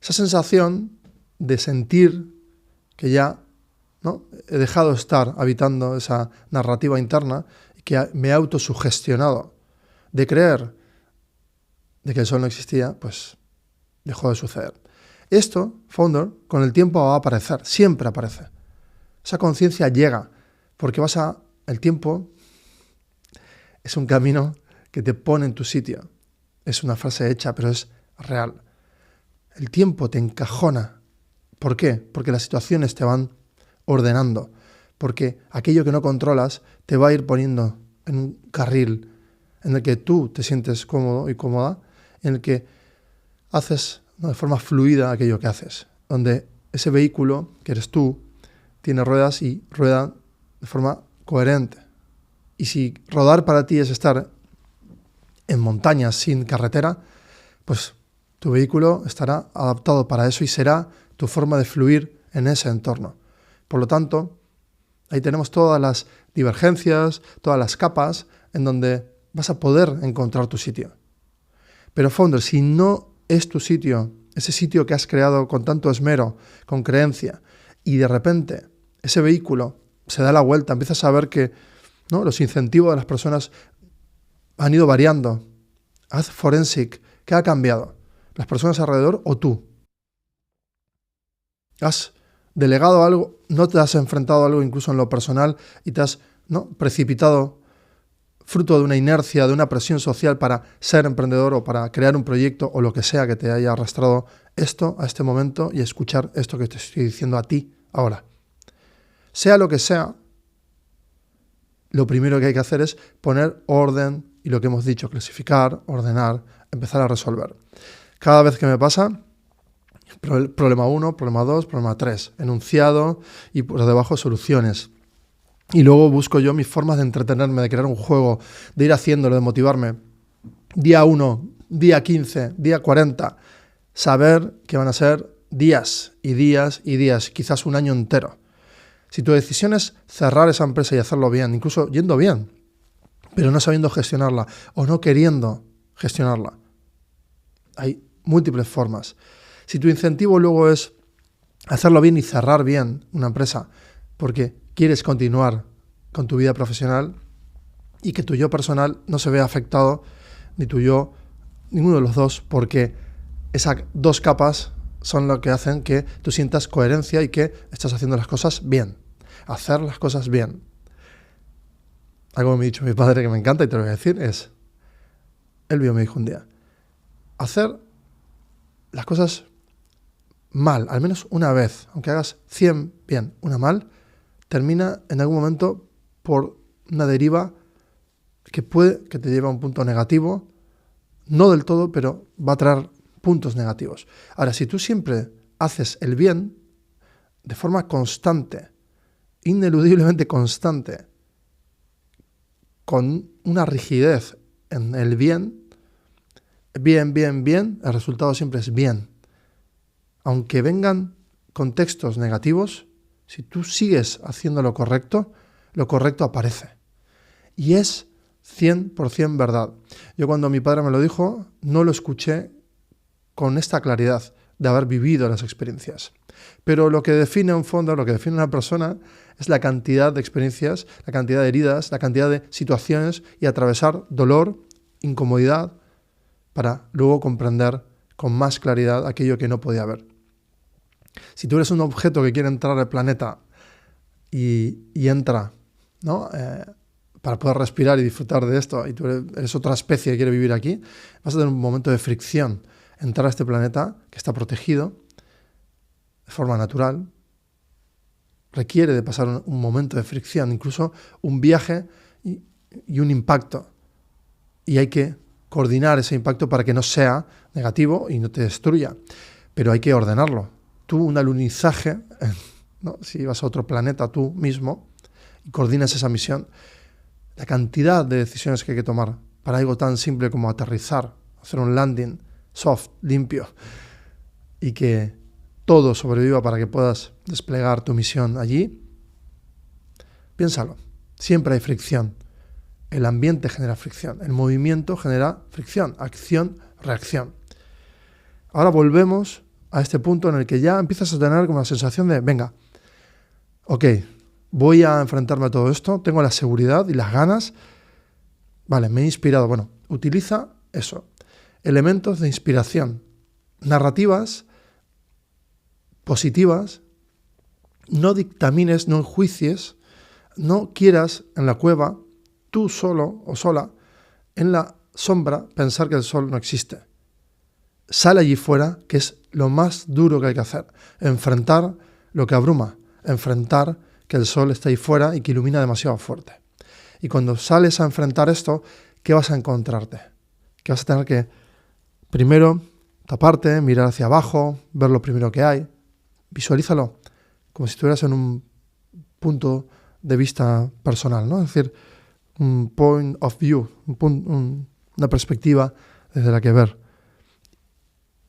Esa sensación de sentir que ya, ¿no?, he dejado de estar habitando esa narrativa interna y que me he autosugestionado de creer de que el sol no existía, pues dejó de suceder. Esto, Founder, con el tiempo va a aparecer, siempre aparece. Esa conciencia llega, porque el tiempo es un camino que te pone en tu sitio. Es una frase hecha, pero es real. El tiempo te encajona. ¿Por qué? Porque las situaciones te van ordenando. Porque aquello que no controlas te va a ir poniendo en un carril en el que tú te sientes cómodo y cómoda, en el que haces, ¿no?, de forma fluida aquello que haces. Donde ese vehículo, que eres tú, tiene ruedas y rueda de forma coherente. Y si rodar para ti es estar en montañas sin carretera, pues tu vehículo estará adaptado para eso y será tu forma de fluir en ese entorno. Por lo tanto, ahí tenemos todas las divergencias, todas las capas en donde vas a poder encontrar tu sitio. Pero Founder, si no es tu sitio, ese sitio que has creado con tanto esmero, con creencia, y de repente ese vehículo se da la vuelta, empiezas a ver que, ¿no?, los incentivos de las personas han ido variando. Haz forensic. ¿Qué ha cambiado? ¿Las personas alrededor o tú? ¿Has delegado algo? ¿No te has enfrentado a algo incluso en lo personal y te has, ¿no?, precipitado fruto de una inercia, de una presión social para ser emprendedor o para crear un proyecto o lo que sea que te haya arrastrado esto a este momento y escuchar esto que te estoy diciendo a ti ahora? Sea lo que sea, lo primero que hay que hacer es poner orden y lo que hemos dicho, clasificar, ordenar, empezar a resolver. Cada vez que me pasa, problema 1, problema 2, problema 3, enunciado y por debajo soluciones. Y luego busco yo mis formas de entretenerme, de crear un juego, de ir haciéndolo, de motivarme. Día 1, día 15, día 40. Saber que van a ser días y días y días, quizás un año entero. Si tu decisión es cerrar esa empresa y hacerlo bien, incluso yendo bien, pero no sabiendo gestionarla o no queriendo gestionarla, hay múltiples formas. Si tu incentivo luego es hacerlo bien y cerrar bien una empresa porque quieres continuar con tu vida profesional y que tu yo personal no se vea afectado, ni tu yo, ninguno de los dos, porque esas dos capas son lo que hacen que tú sientas coherencia y que estás haciendo las cosas bien. Hacer las cosas bien. Algo que me ha dicho mi padre que me encanta y te lo voy a decir es, él me dijo un día, hacer las cosas mal, al menos una vez, aunque hagas 100 bien, una mal, termina en algún momento por una deriva que puede que te lleve a un punto negativo, no del todo, pero va a traer puntos negativos. Ahora, si tú siempre haces el bien de forma constante, ineludiblemente constante, con una rigidez en el bien, el resultado siempre es bien. Aunque vengan contextos negativos, si tú sigues haciendo lo correcto aparece. Y es 100% verdad. Yo cuando mi padre me lo dijo, no lo escuché con esta claridad de haber vivido las experiencias. Pero lo que define un fondo, lo que define una persona, es la cantidad de experiencias, la cantidad de heridas, la cantidad de situaciones y atravesar dolor, incomodidad, para luego comprender con más claridad aquello que no podía ver. Si tú eres un objeto que quiere entrar al planeta y entra, ¿no? Para poder respirar y disfrutar de esto, y tú eres otra especie que quiere vivir aquí, vas a tener un momento de fricción. Entrar a este planeta que está protegido de forma natural requiere de pasar un momento de fricción, incluso un viaje y un impacto. Y hay que coordinar ese impacto para que no sea negativo y no te destruya. Pero hay que ordenarlo. Tú, un alunizaje, ¿no? Si vas a otro planeta tú mismo y coordinas esa misión, la cantidad de decisiones que hay que tomar para algo tan simple como aterrizar, hacer un landing soft, limpio, y que todo sobreviva para que puedas desplegar tu misión allí, piénsalo. Siempre hay fricción. El ambiente genera fricción. El movimiento genera fricción. Acción, reacción. Ahora volvemos a este punto en el que ya empiezas a tener como la sensación de, venga, ok, voy a enfrentarme a todo esto, tengo la seguridad y las ganas. Vale, me he inspirado. Bueno, utiliza eso. Elementos de inspiración, narrativas positivas, no dictamines, no enjuicies, no quieras en la cueva, tú solo o sola, en la sombra, pensar que el sol no existe. Sal allí fuera, que es lo más duro que hay que hacer, enfrentar lo que abruma, enfrentar que el sol está ahí fuera y que ilumina demasiado fuerte. Y cuando sales a enfrentar esto, ¿qué vas a encontrarte? Que vas a tener que primero taparte, mirar hacia abajo, ver lo primero que hay. Visualízalo como si estuvieras en un punto de vista personal, ¿no? Es decir, un point of view, una perspectiva desde la que ver.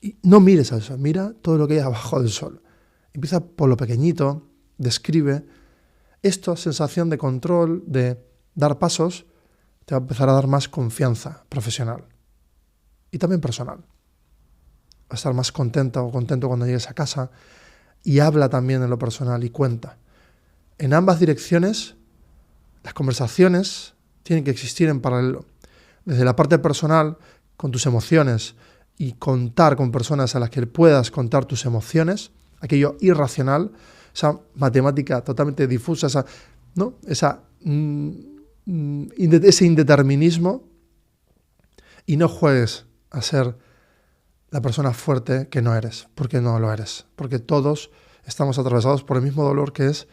Y no mires al sol, mira todo lo que hay abajo del sol. Empieza por lo pequeñito, describe. Esta sensación de control, de dar pasos, te va a empezar a dar más confianza profesional y también personal. Va a estar más contenta o contento cuando llegues a casa y habla también en lo personal y cuenta. En ambas direcciones, las conversaciones tienen que existir en paralelo. Desde la parte personal, con tus emociones y contar con personas a las que puedas contar tus emociones, aquello irracional, esa matemática totalmente difusa, ese indeterminismo, y no juegues a ser la persona fuerte que no eres, porque no lo eres, porque todos estamos atravesados por el mismo dolor que es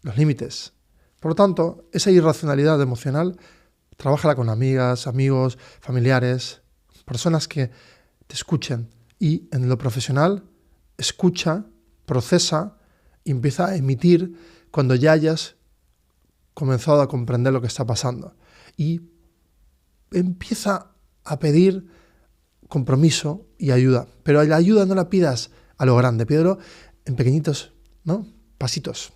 los límites. Por lo tanto, esa irracionalidad emocional, trabájala con amigas, amigos, familiares, personas que te escuchen. Y en lo profesional, escucha, procesa y empieza a emitir cuando ya hayas comenzado a comprender lo que está pasando. Y empieza a pedir compromiso y ayuda. Pero la ayuda no la pidas a lo grande, pídelo en pequeñitos, ¿no? Pasitos.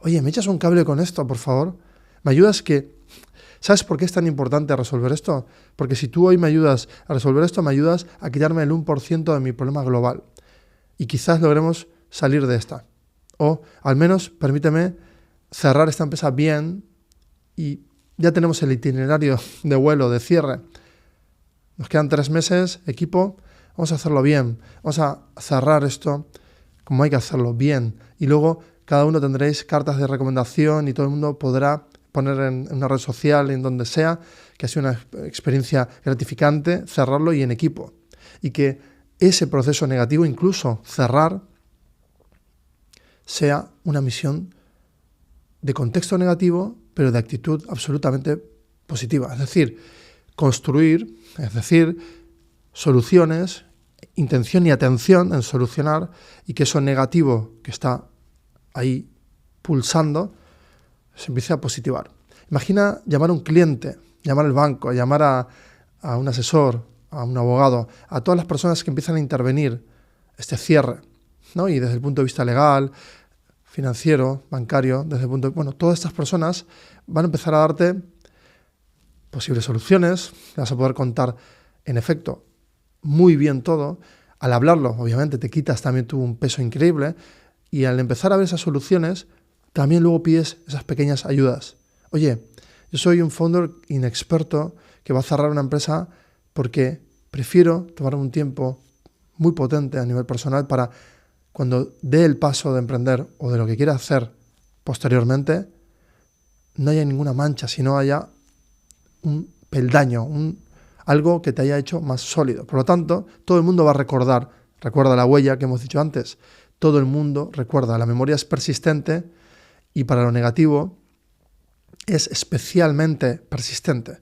Oye, ¿me echas un cable con esto, por favor? ¿Me ayudas que...? ¿Sabes por qué es tan importante resolver esto? Porque si tú hoy me ayudas a resolver esto, me ayudas a quitarme el 1% de mi problema global. Y quizás logremos salir de esta. O al menos permíteme cerrar esta empresa bien y ya tenemos el itinerario de vuelo, de cierre. Nos quedan 3 meses, equipo, vamos a hacerlo bien. Vamos a cerrar esto como hay que hacerlo bien. Y luego cada uno tendréis cartas de recomendación y todo el mundo podrá poner en una red social, en donde sea, que ha sido una experiencia gratificante, cerrarlo y en equipo. Y que ese proceso negativo, incluso cerrar, sea una misión de contexto negativo, pero de actitud absolutamente positiva. Es decir, construir, es decir, soluciones, intención y atención en solucionar, y que eso negativo que está ahí pulsando se empiece a positivar. Imagina llamar a un cliente, llamar al banco, llamar a un asesor, a un abogado, a todas las personas que empiezan a intervenir este cierre. ¿no? Y desde el punto de vista legal, financiero, bancario, desde el punto de... Bueno, todas estas personas van a empezar a darte posibles soluciones, vas a poder contar, en efecto, muy bien todo. Al hablarlo, obviamente, te quitas también tú un peso increíble, y al empezar a ver esas soluciones, también luego pides esas pequeñas ayudas. Oye, yo soy un founder inexperto que va a cerrar una empresa porque prefiero tomar un tiempo muy potente a nivel personal para cuando dé el paso de emprender o de lo que quiera hacer posteriormente, no haya ninguna mancha, sino haya un peldaño, algo que te haya hecho más sólido. Por lo tanto, todo el mundo va a recordar, recuerda la huella que hemos dicho antes, todo el mundo recuerda, la memoria es persistente y para lo negativo es especialmente persistente.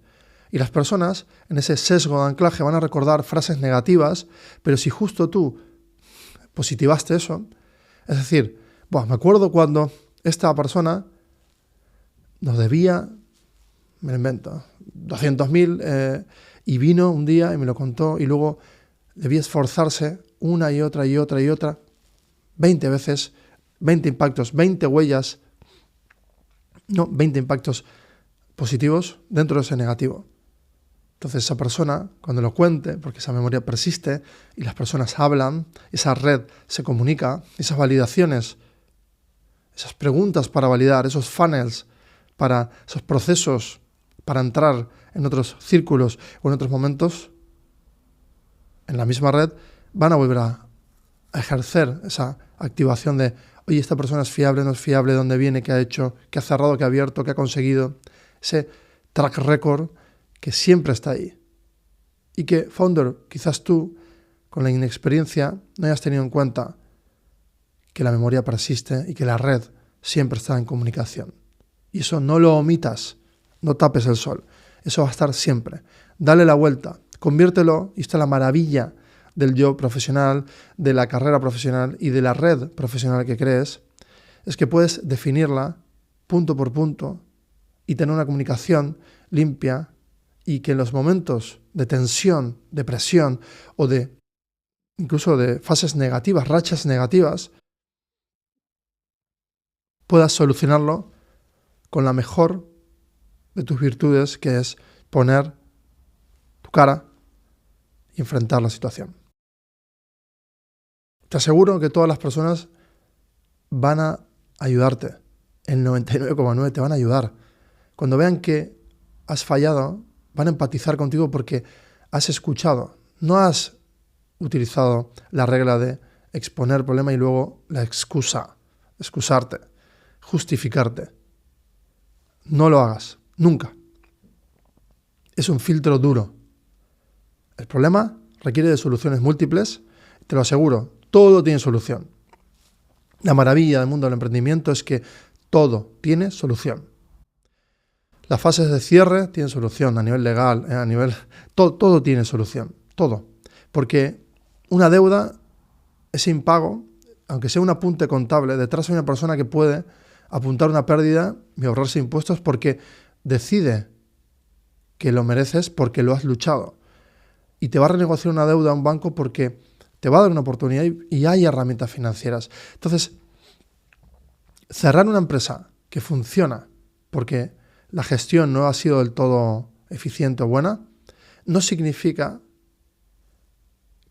Y las personas en ese sesgo de anclaje van a recordar frases negativas, pero si justo tú positivaste eso, es decir, me acuerdo cuando esta persona nos debía, me lo invento, 200.000 y vino un día y me lo contó y luego debía esforzarse una y otra y otra y otra, 20 veces, 20 impactos, 20 huellas, no, 20 impactos positivos dentro de ese negativo. Entonces esa persona, cuando lo cuente, porque esa memoria persiste y las personas hablan, esa red se comunica, esas validaciones, esas preguntas para validar, esos funnels, para esos procesos, para entrar en otros círculos o en otros momentos, en la misma red, van a volver a ejercer esa activación de, oye, esta persona es fiable, no es fiable, dónde viene, qué ha hecho, qué ha cerrado, qué ha abierto, qué ha conseguido. Ese track record que siempre está ahí. Y que, founder, quizás tú, con la inexperiencia, no hayas tenido en cuenta que la memoria persiste y que la red siempre está en comunicación. Y eso no lo omitas, no tapes el sol. Eso va a estar siempre. Dale la vuelta, conviértelo, y esta es la maravilla del yo profesional, de la carrera profesional y de la red profesional que crees, es que puedes definirla punto por punto y tener una comunicación limpia y que en los momentos de tensión, de presión o de incluso de fases negativas, rachas negativas, puedas solucionarlo con la mejor de tus virtudes, que es poner tu cara y enfrentar la situación. Te aseguro que todas las personas van a ayudarte. El 99,9 te van a ayudar. Cuando vean que has fallado, van a empatizar contigo porque has escuchado. No has utilizado la regla de exponer el problema y luego la excusarte, justificarte. No lo hagas, nunca. Es un filtro duro. El problema requiere de soluciones múltiples, te lo aseguro, todo tiene solución. La maravilla del mundo del emprendimiento es que todo tiene solución. Las fases de cierre tienen solución a nivel legal, a nivel... Todo tiene solución, todo. Porque una deuda, ese impago, aunque sea un apunte contable, detrás hay una persona que puede apuntar una pérdida y ahorrarse impuestos porque decide que lo mereces porque lo has luchado. Y te va a renegociar una deuda a un banco porque te va a dar una oportunidad y hay herramientas financieras. Entonces, cerrar una empresa que funciona porque la gestión no ha sido del todo eficiente o buena, no significa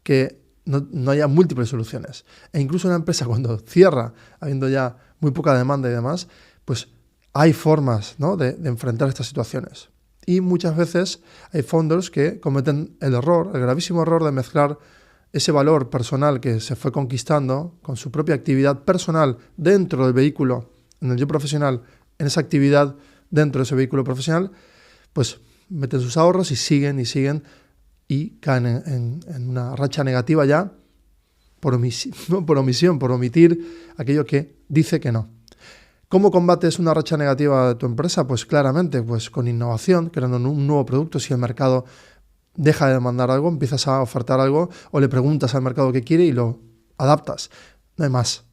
que no haya múltiples soluciones. E incluso una empresa cuando cierra, habiendo ya muy poca demanda y demás, pues hay formas, ¿no?, de enfrentar estas situaciones. Y muchas veces hay founders que cometen el gravísimo error de mezclar ese valor personal que se fue conquistando con su propia actividad personal dentro del vehículo, en el yo profesional, en esa actividad dentro de ese vehículo profesional, pues meten sus ahorros y siguen y caen en una racha negativa ya por omisión, por omitir aquello que dice que no. ¿Cómo combates una racha negativa de tu empresa? Pues claramente, pues con innovación, creando un nuevo producto. Si el mercado deja de demandar algo, empiezas a ofertar algo o le preguntas al mercado qué quiere y lo adaptas. No hay más.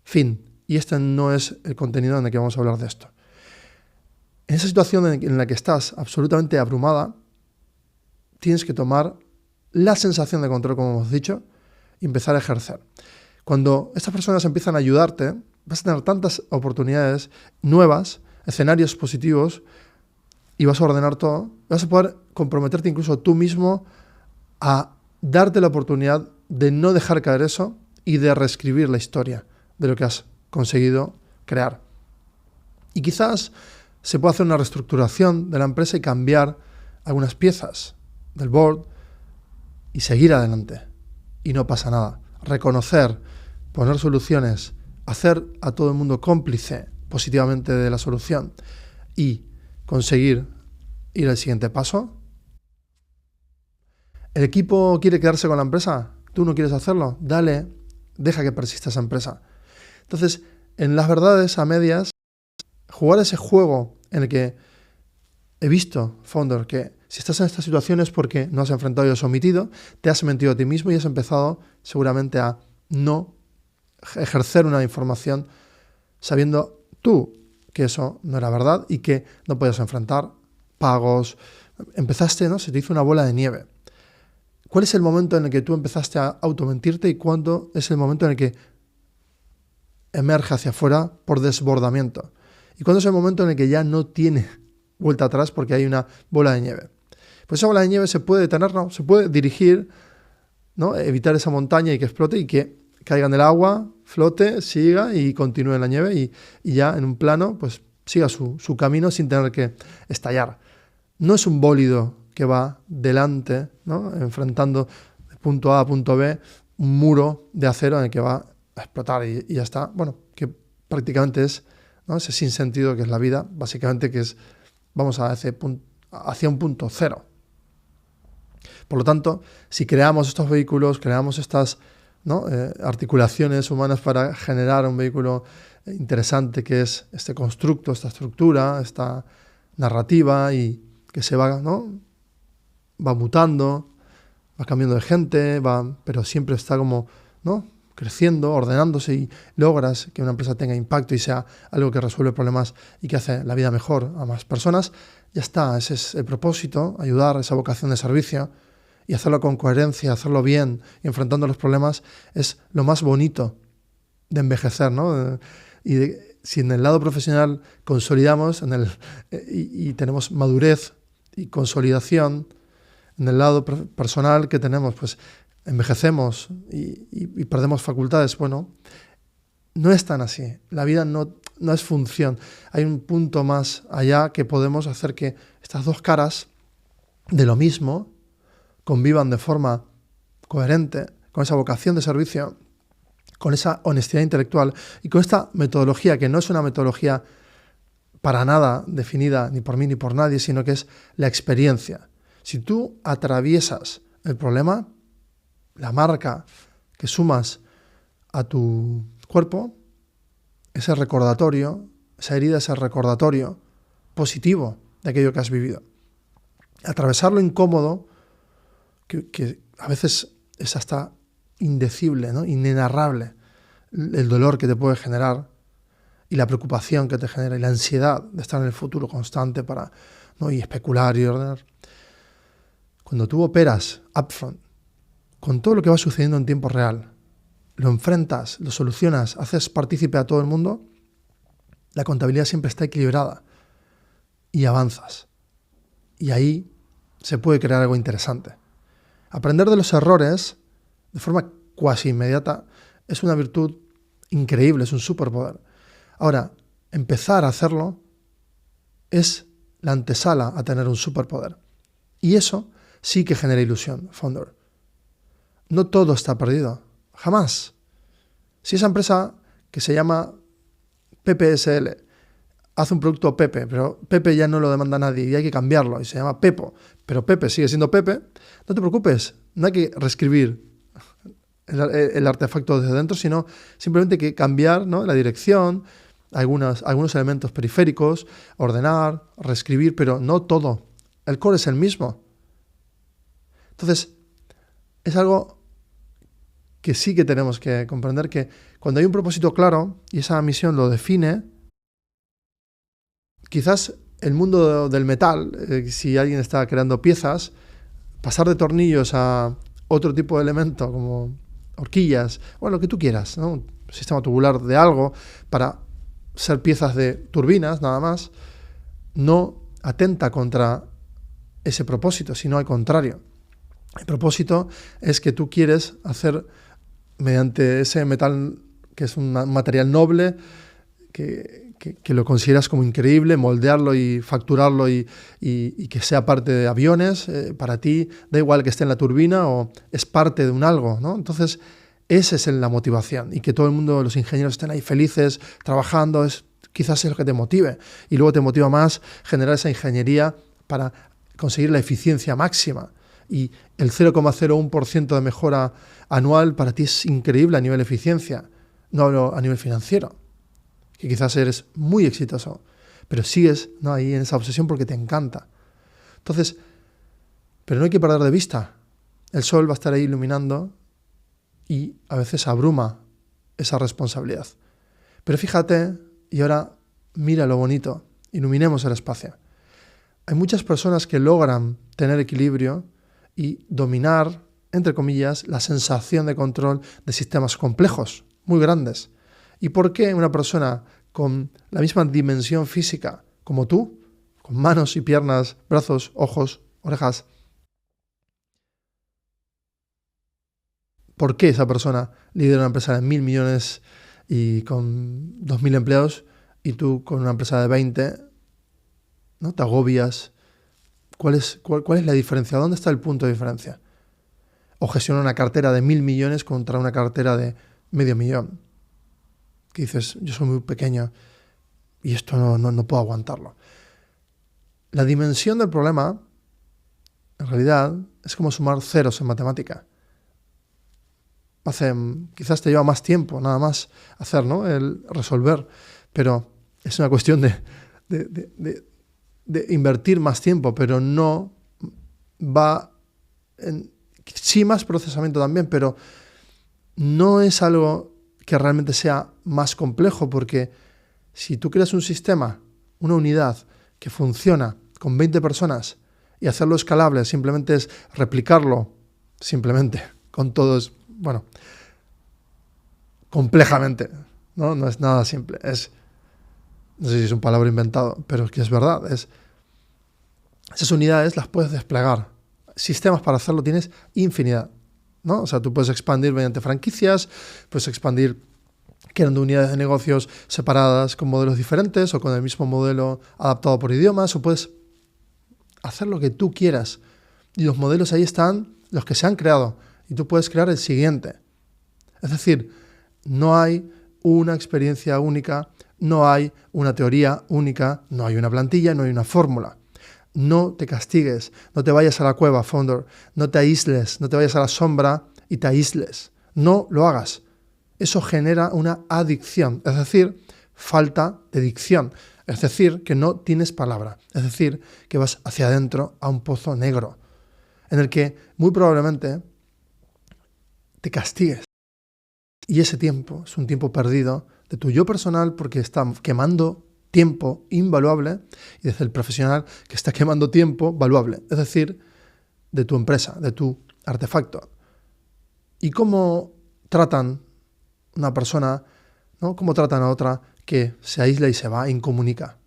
Fin. Y este no es el contenido en el que vamos a hablar de esto. En esa situación en la que estás absolutamente abrumada, tienes que tomar la sensación de control, como hemos dicho, y empezar a ejercer. Cuando estas personas empiezan a ayudarte, vas a tener tantas oportunidades nuevas, escenarios positivos, y vas a ordenar todo. Vas a poder comprometerte incluso tú mismo a darte la oportunidad de no dejar caer eso y de reescribir la historia de lo que has conseguido crear. Y quizás se pueda hacer una reestructuración de la empresa y cambiar algunas piezas del board y seguir adelante. Y no pasa nada. Reconocer, poner soluciones, hacer a todo el mundo cómplice positivamente de la solución y conseguir ir al siguiente paso. ¿El equipo quiere quedarse con la empresa? ¿Tú no quieres hacerlo? Dale, deja que persista esa empresa. Entonces, en las verdades a medias, jugar ese juego en el que he visto, founder, que si estás en esta situación es porque no has enfrentado y has omitido, te has mentido a ti mismo y has empezado seguramente a no ejercer una información sabiendo tú que eso no era verdad y que no podías enfrentar pagos. Empezaste, ¿no? Se te hizo una bola de nieve. ¿Cuál es el momento en el que tú empezaste a automentirte y cuándo es el momento en el que emerge hacia afuera por desbordamiento? ¿Y cuándo es el momento en el que ya no tiene vuelta atrás porque hay una bola de nieve? Pues esa bola de nieve se puede detener, ¿no? Se puede dirigir, ¿no? Evitar esa montaña y que explote y que caiga en el agua, flote, siga y continúe en la nieve y ya en un plano pues siga su camino sin tener que estallar. No es un bólido que va delante, ¿no? Enfrentando de punto A a punto B un muro de acero en el que va a explotar y ya está. Bueno, que prácticamente es, ¿no? Ese sinsentido que es la vida, básicamente que es, vamos hacia un punto cero. Por lo tanto, si creamos estos vehículos, creamos estas, ¿no? Articulaciones humanas para generar un vehículo interesante que es este constructo, esta estructura, esta narrativa y que se va, ¿no? Va mutando, va cambiando de gente, pero siempre está como, ¿no? Creciendo, ordenándose y logras que una empresa tenga impacto y sea algo que resuelve problemas y que hace la vida mejor a más personas. Ya está, ese es el propósito, ayudar, esa vocación de servicio y hacerlo con coherencia, hacerlo bien y enfrentando los problemas es lo más bonito de envejecer, ¿no? Si en el lado profesional consolidamos y tenemos madurez y consolidación, en el lado personal que tenemos, pues envejecemos y perdemos facultades. Bueno, no es tan así. La vida no es función. Hay un punto más allá que podemos hacer que estas dos caras de lo mismo convivan de forma coherente, con esa vocación de servicio, con esa honestidad intelectual y con esta metodología que no es una metodología para nada definida ni por mí ni por nadie, sino que es la experiencia. Si tú atraviesas el problema, la marca que sumas a tu cuerpo, ese recordatorio, esa herida, ese recordatorio positivo de aquello que has vivido. Atravesar lo incómodo, que a veces es hasta indecible, ¿no? Inenarrable, el dolor que te puede generar y la preocupación que te genera y la ansiedad de estar en el futuro constante para, ¿no? Y especular y ordenar. Cuando tú operas upfront, con todo lo que va sucediendo en tiempo real, lo enfrentas, lo solucionas, haces partícipe a todo el mundo, la contabilidad siempre está equilibrada y avanzas. Y ahí se puede crear algo interesante. Aprender de los errores de forma cuasi inmediata es una virtud increíble, es un superpoder. Ahora, empezar a hacerlo es la antesala a tener un superpoder. Y eso sí que genera ilusión, founder. No todo está perdido, jamás. Si esa empresa que se llama PPSL hace un producto Pepe, pero Pepe ya no lo demanda nadie y hay que cambiarlo y se llama Pepo, pero Pepe sigue siendo Pepe, no te preocupes, no hay que reescribir el artefacto desde dentro, sino simplemente que cambiar, ¿no? La dirección, algunos elementos periféricos, ordenar, reescribir, pero no todo. El core es el mismo. Entonces, es algo que sí que tenemos que comprender, que cuando hay un propósito claro y esa misión lo define, quizás el mundo del metal, si alguien está creando piezas, pasar de tornillos a otro tipo de elemento como horquillas, o lo que tú quieras, ¿no? Un sistema tubular de algo para ser piezas de turbinas, nada más, no atenta contra ese propósito, sino al contrario. El propósito es que tú quieres hacer, mediante ese metal, que es un material noble, que lo consideras como increíble, moldearlo y facturarlo y que sea parte de aviones, para ti da igual que esté en la turbina o es parte de un algo, ¿no? Entonces, esa es la motivación, y que todo el mundo, los ingenieros, estén ahí felices, trabajando, quizás es lo que te motive. Y luego te motiva más generar esa ingeniería para conseguir la eficiencia máxima. Y el 0,01% de mejora anual para ti es increíble a nivel de eficiencia. No hablo a nivel financiero, que quizás eres muy exitoso, pero sigues, ¿no?, ahí en esa obsesión porque te encanta. Entonces, pero no hay que perder de vista. El sol va a estar ahí iluminando y a veces abruma esa responsabilidad. Pero fíjate, y ahora mira lo bonito, iluminemos el espacio. Hay muchas personas que logran tener equilibrio y dominar, entre comillas, la sensación de control de sistemas complejos, muy grandes. ¿Y por qué una persona con la misma dimensión física como tú, con manos y piernas, brazos, ojos, orejas, por qué esa persona lidera una empresa de 1.000 millones y con 2.000 empleados y tú con una empresa de 20, ¿no?, te agobias? ¿Cuál es la diferencia? ¿Dónde está el punto de diferencia? O gestionar una cartera de 1.000 millones contra una cartera de $500.000. Que dices, yo soy muy pequeño y esto no puedo aguantarlo. La dimensión del problema, en realidad, es como sumar ceros en matemática. Quizás te lleva más tiempo, nada más hacer, ¿no?, el resolver, pero es una cuestión de invertir más tiempo, pero no va en... Sí, más procesamiento también, pero no es algo que realmente sea más complejo, porque si tú creas un sistema, una unidad que funciona con 20 personas y hacerlo escalable simplemente es replicarlo, simplemente, con todos, bueno, complejamente, ¿no? No es nada simple, no sé si es un palabra inventado, pero es que es verdad, esas unidades las puedes desplegar. Sistemas para hacerlo tienes infinidad, ¿no? O sea, tú puedes expandir mediante franquicias, puedes expandir creando unidades de negocios separadas con modelos diferentes o con el mismo modelo adaptado por idiomas, o puedes hacer lo que tú quieras. Y los modelos ahí están, los que se han creado, y tú puedes crear el siguiente. Es decir, no hay una experiencia única, no hay una teoría única, no hay una plantilla, no hay una fórmula. No te castigues, no te vayas a la cueva, founder, no te aísles, no te vayas a la sombra y te aísles. No lo hagas. Eso genera una adicción, es decir, falta de dicción, es decir, que no tienes palabra, es decir, que vas hacia adentro a un pozo negro, en el que muy probablemente te castigues. Y ese tiempo es un tiempo perdido de tu yo personal, porque está quemando tiempo invaluable, y desde el profesional, que está quemando tiempo valuable, es decir, de tu empresa, de tu artefacto. ¿Y cómo tratan una persona, ¿no?, cómo tratan a otra que se aísla y se va, incomunica?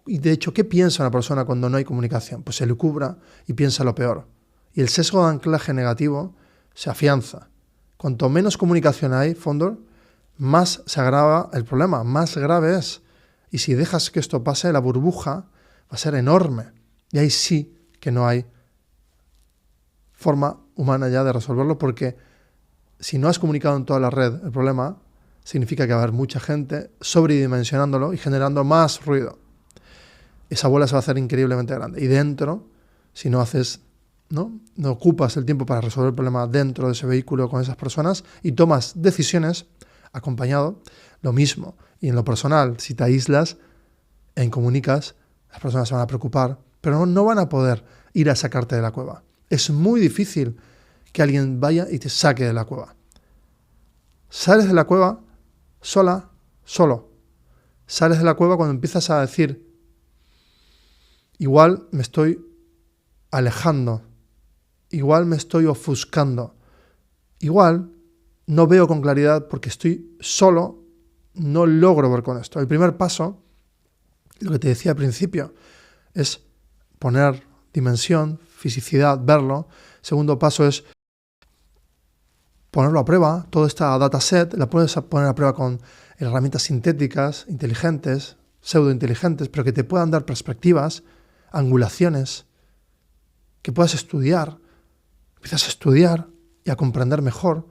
Y de hecho, ¿qué piensa una persona cuando no hay comunicación? Pues se lucubra y piensa lo peor. Y el sesgo de anclaje negativo se afianza. Cuanto menos comunicación hay, founder, más se agrava el problema, más grave es. Y si dejas que esto pase, la burbuja va a ser enorme. Y ahí sí que no hay forma humana ya de resolverlo, porque si no has comunicado en toda la red el problema, significa que va a haber mucha gente sobredimensionándolo y generando más ruido. Esa bola se va a hacer increíblemente grande. Y dentro, si no haces, no ocupas el tiempo para resolver el problema dentro de ese vehículo con esas personas y tomas decisiones acompañado, lo mismo. Y en lo personal, si te aíslas e incomunicas, las personas se van a preocupar, pero no van a poder ir a sacarte de la cueva. Es muy difícil que alguien vaya y te saque de la cueva. Sales de la cueva sola, solo. Sales de la cueva cuando empiezas a decir, igual me estoy alejando, igual me estoy ofuscando, igual no veo con claridad porque estoy solo, no logro ver con esto. El primer paso, lo que te decía al principio, es poner dimensión, fisicidad, verlo. Segundo paso es ponerlo a prueba. Toda esta dataset la puedes poner a prueba con herramientas sintéticas, inteligentes, pseudointeligentes, pero que te puedan dar perspectivas, angulaciones, que puedas estudiar. Empiezas a estudiar y a comprender mejor.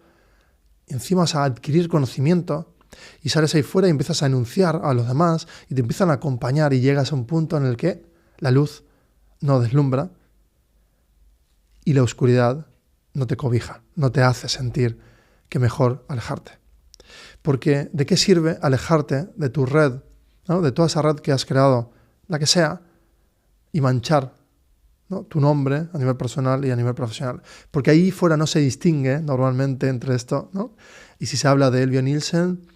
Y encima vas a adquirir conocimiento y sales ahí fuera y empiezas a enunciar a los demás y te empiezan a acompañar y llegas a un punto en el que la luz no deslumbra y la oscuridad no te cobija, no te hace sentir que mejor alejarte. Porque ¿de qué sirve alejarte de tu red, ¿no? De toda esa red que has creado, la que sea, y manchar, ¿no? Tu nombre a nivel personal y a nivel profesional? Porque ahí fuera no se distingue normalmente entre esto, ¿no? Y si se habla de Elvio Nielsen,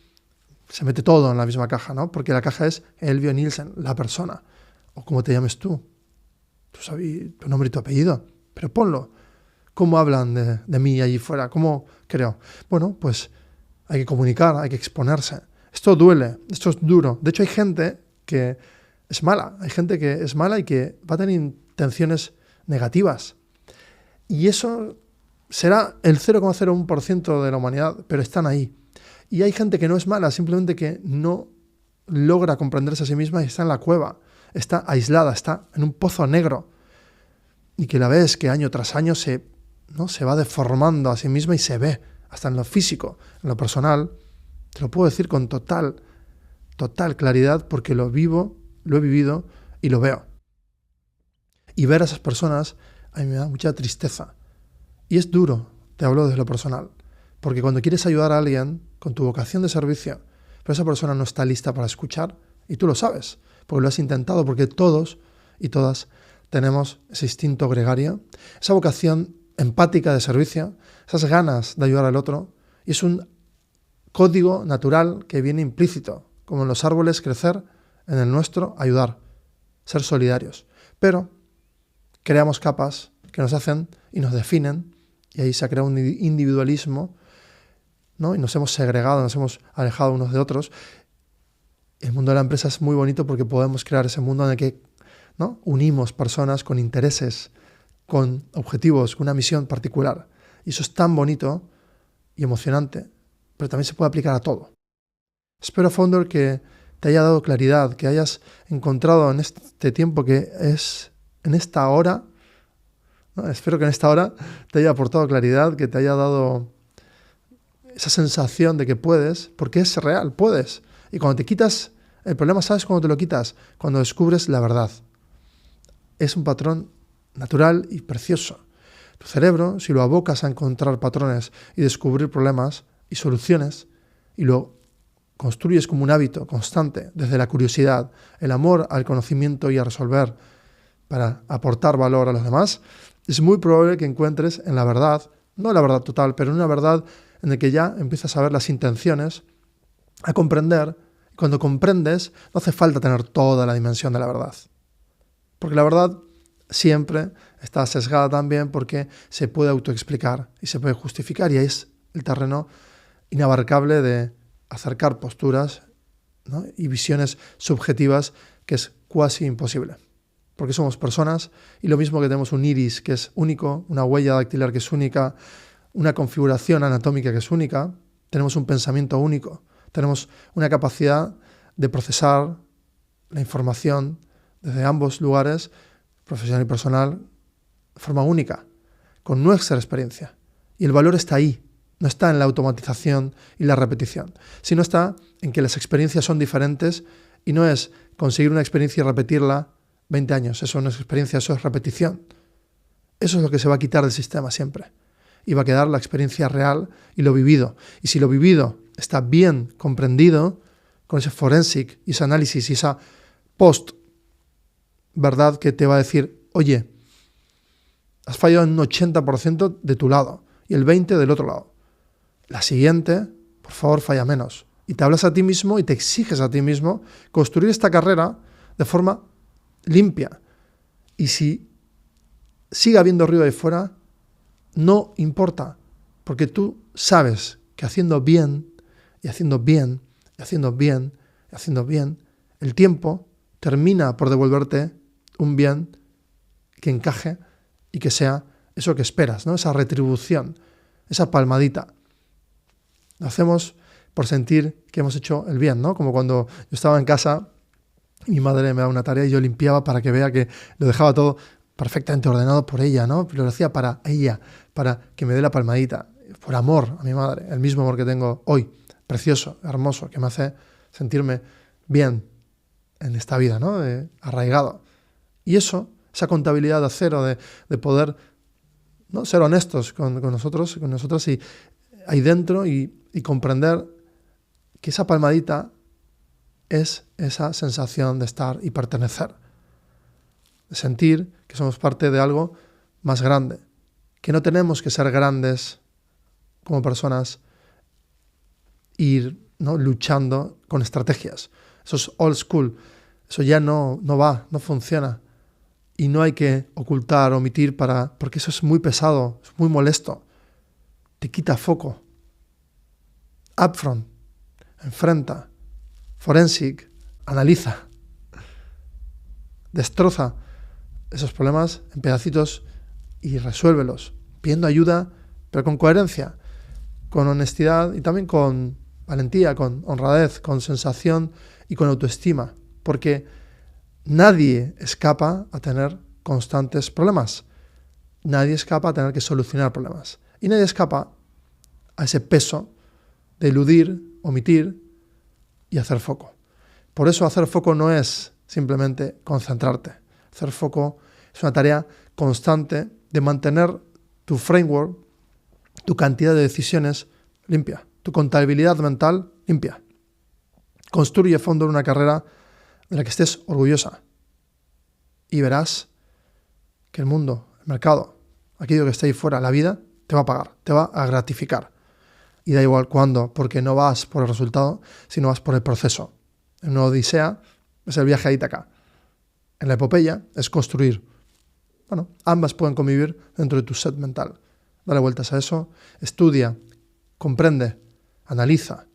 se mete todo en la misma caja, ¿no? Porque la caja es Elvio Nielsen, la persona, o como te llames tú. Tú sabes tu nombre y tu apellido, pero ponlo. ¿Cómo hablan de mí allí fuera? ¿Cómo creo? Bueno, pues hay que comunicar, hay que exponerse. Esto duele, esto es duro. De hecho, hay gente que es mala. Hay gente que es mala y que va a tener intenciones negativas. Y eso será el 0,01% de la humanidad, pero están ahí. Y hay gente que no es mala, simplemente que no logra comprenderse a sí misma y está en la cueva, está aislada, está en un pozo negro. Y que la ves que año tras año se va deformando a sí misma y se ve, hasta en lo físico, en lo personal. Te lo puedo decir con total claridad porque lo vivo, lo he vivido y lo veo. Y ver a esas personas a mí me da mucha tristeza. Y es duro, te hablo desde lo personal, porque cuando quieres ayudar a alguien con tu vocación de servicio, pero esa persona no está lista para escuchar, y tú lo sabes, porque lo has intentado, porque todos y todas tenemos ese instinto gregario, esa vocación empática de servicio, esas ganas de ayudar al otro, y es un código natural que viene implícito, como en los árboles crecer, en el nuestro ayudar, ser solidarios. Pero creamos capas que nos hacen y nos definen, y ahí se ha creado un individualismo, ¿no? Y nos hemos segregado, nos hemos alejado unos de otros. El mundo de la empresa es muy bonito porque podemos crear ese mundo en el que, ¿no?, unimos personas con intereses, con objetivos, con una misión particular. Y eso es tan bonito y emocionante, pero también se puede aplicar a todo. Espero, Founder, que te haya dado claridad, que hayas encontrado en este tiempo que es en esta hora, ¿no? Espero que en esta hora te haya aportado claridad, que te haya dado esa sensación de que puedes, porque es real, puedes. Y cuando te quitas el problema, ¿sabes cuándo te lo quitas? Cuando descubres la verdad. Es un patrón natural y precioso. Tu cerebro, si lo abocas a encontrar patrones y descubrir problemas y soluciones, y lo construyes como un hábito constante desde la curiosidad, el amor al conocimiento y a resolver para aportar valor a los demás, es muy probable que encuentres en la verdad, no la verdad total, pero en una verdad en la que ya empiezas a ver las intenciones, a comprender. Cuando comprendes, no hace falta tener toda la dimensión de la verdad. Porque la verdad siempre está sesgada también porque se puede autoexplicar y se puede justificar, y ahí es el terreno inabarcable de acercar posturas, ¿no?, y visiones subjetivas que es casi imposible. Porque somos personas y lo mismo que tenemos un iris que es único, una huella dactilar que es única, una configuración anatómica que es única, tenemos un pensamiento único, tenemos una capacidad de procesar la información desde ambos lugares, profesional y personal, de forma única, con nuestra experiencia. Y el valor está ahí, no está en la automatización y la repetición, sino está en que las experiencias son diferentes y no es conseguir una experiencia y repetirla 20 años. Eso no es experiencia, eso es repetición. Eso es lo que se va a quitar del sistema siempre. Y va a quedar la experiencia real y lo vivido. Y si lo vivido está bien comprendido, con ese forensic y ese análisis y esa post-verdad que te va a decir, oye, has fallado en un 80% de tu lado y el 20% del otro lado. La siguiente, por favor, falla menos. Y te hablas a ti mismo y te exiges a ti mismo construir esta carrera de forma limpia. Y si sigue habiendo ruido ahí fuera, no importa. Porque tú sabes que haciendo bien, y haciendo bien, y haciendo bien, y haciendo bien, el tiempo termina por devolverte un bien que encaje y que sea eso que esperas, ¿no? Esa retribución, esa palmadita. Lo hacemos por sentir que hemos hecho el bien, ¿no? Como cuando yo estaba en casa, mi madre me daba una tarea y yo limpiaba para que vea que lo dejaba todo perfectamente ordenado por ella, ¿no? Pero lo hacía para ella, para que me dé la palmadita, por amor a mi madre, el mismo amor que tengo hoy, precioso, hermoso, que me hace sentirme bien en esta vida, ¿no? Arraigado. Y eso, esa contabilidad de cero, de poder, ¿no?, ser honestos con nosotros, con nosotros y ahí dentro y comprender que esa palmadita es esa sensación de estar y pertenecer, de sentir que somos parte de algo más grande, que no tenemos que ser grandes como personas, ir, ¿no?, luchando con estrategias. Eso es old school, eso ya no va, no funciona. Y no hay que ocultar, omitir, porque eso es muy pesado, es muy molesto. Te quita foco. Upfront, enfrenta, forensic, analiza, destroza esos problemas en pedacitos y resuélvelos, pidiendo ayuda, pero con coherencia, con honestidad y también con valentía, con honradez, con sensación y con autoestima, porque nadie escapa a tener constantes problemas, nadie escapa a tener que solucionar problemas y nadie escapa a ese peso de eludir, omitir y hacer foco. Por eso hacer foco no es simplemente concentrarte. Hacer foco es una tarea constante de mantener tu framework, tu cantidad de decisiones limpia, tu contabilidad mental limpia. Construye a fondo una carrera de la que estés orgullosa y verás que el mundo, el mercado, aquello que está ahí fuera, la vida, te va a pagar, te va a gratificar. Y da igual cuándo, porque no vas por el resultado, sino vas por el proceso. En una odisea es el viaje a Ítaca. En la epopeya es construir. Bueno, ambas pueden convivir dentro de tu set mental. Dale vueltas a eso, estudia, comprende, analiza,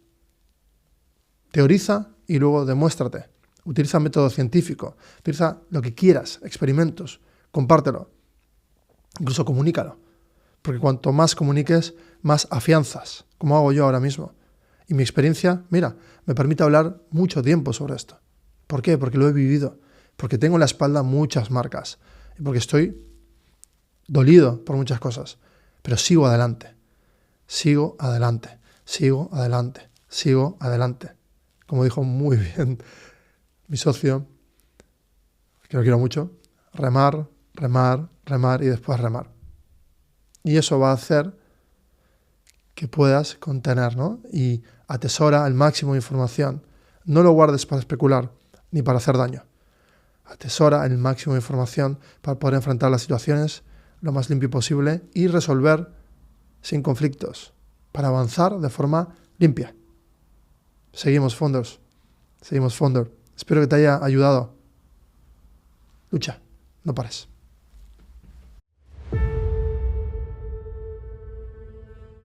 teoriza y luego demuéstrate. Utiliza método científico, utiliza lo que quieras, experimentos, compártelo, incluso comunícalo. Porque cuanto más comuniques, más afianzas, como hago yo ahora mismo. Y mi experiencia, mira, me permite hablar mucho tiempo sobre esto. ¿Por qué? Porque lo he vivido, porque tengo en la espalda muchas marcas y porque estoy dolido por muchas cosas, pero sigo adelante, sigo adelante, sigo adelante, sigo adelante. Como dijo muy bien mi socio, que lo quiero mucho, remar, remar, remar y después remar. Y eso va a hacer que puedas contener, ¿no?, y atesora el máximo de información. No lo guardes para especular ni para hacer daño. Atesora el máximo de información para poder enfrentar las situaciones lo más limpio posible y resolver sin conflictos, para avanzar de forma limpia. Seguimos Founders. Espero que te haya ayudado. Lucha, no pares.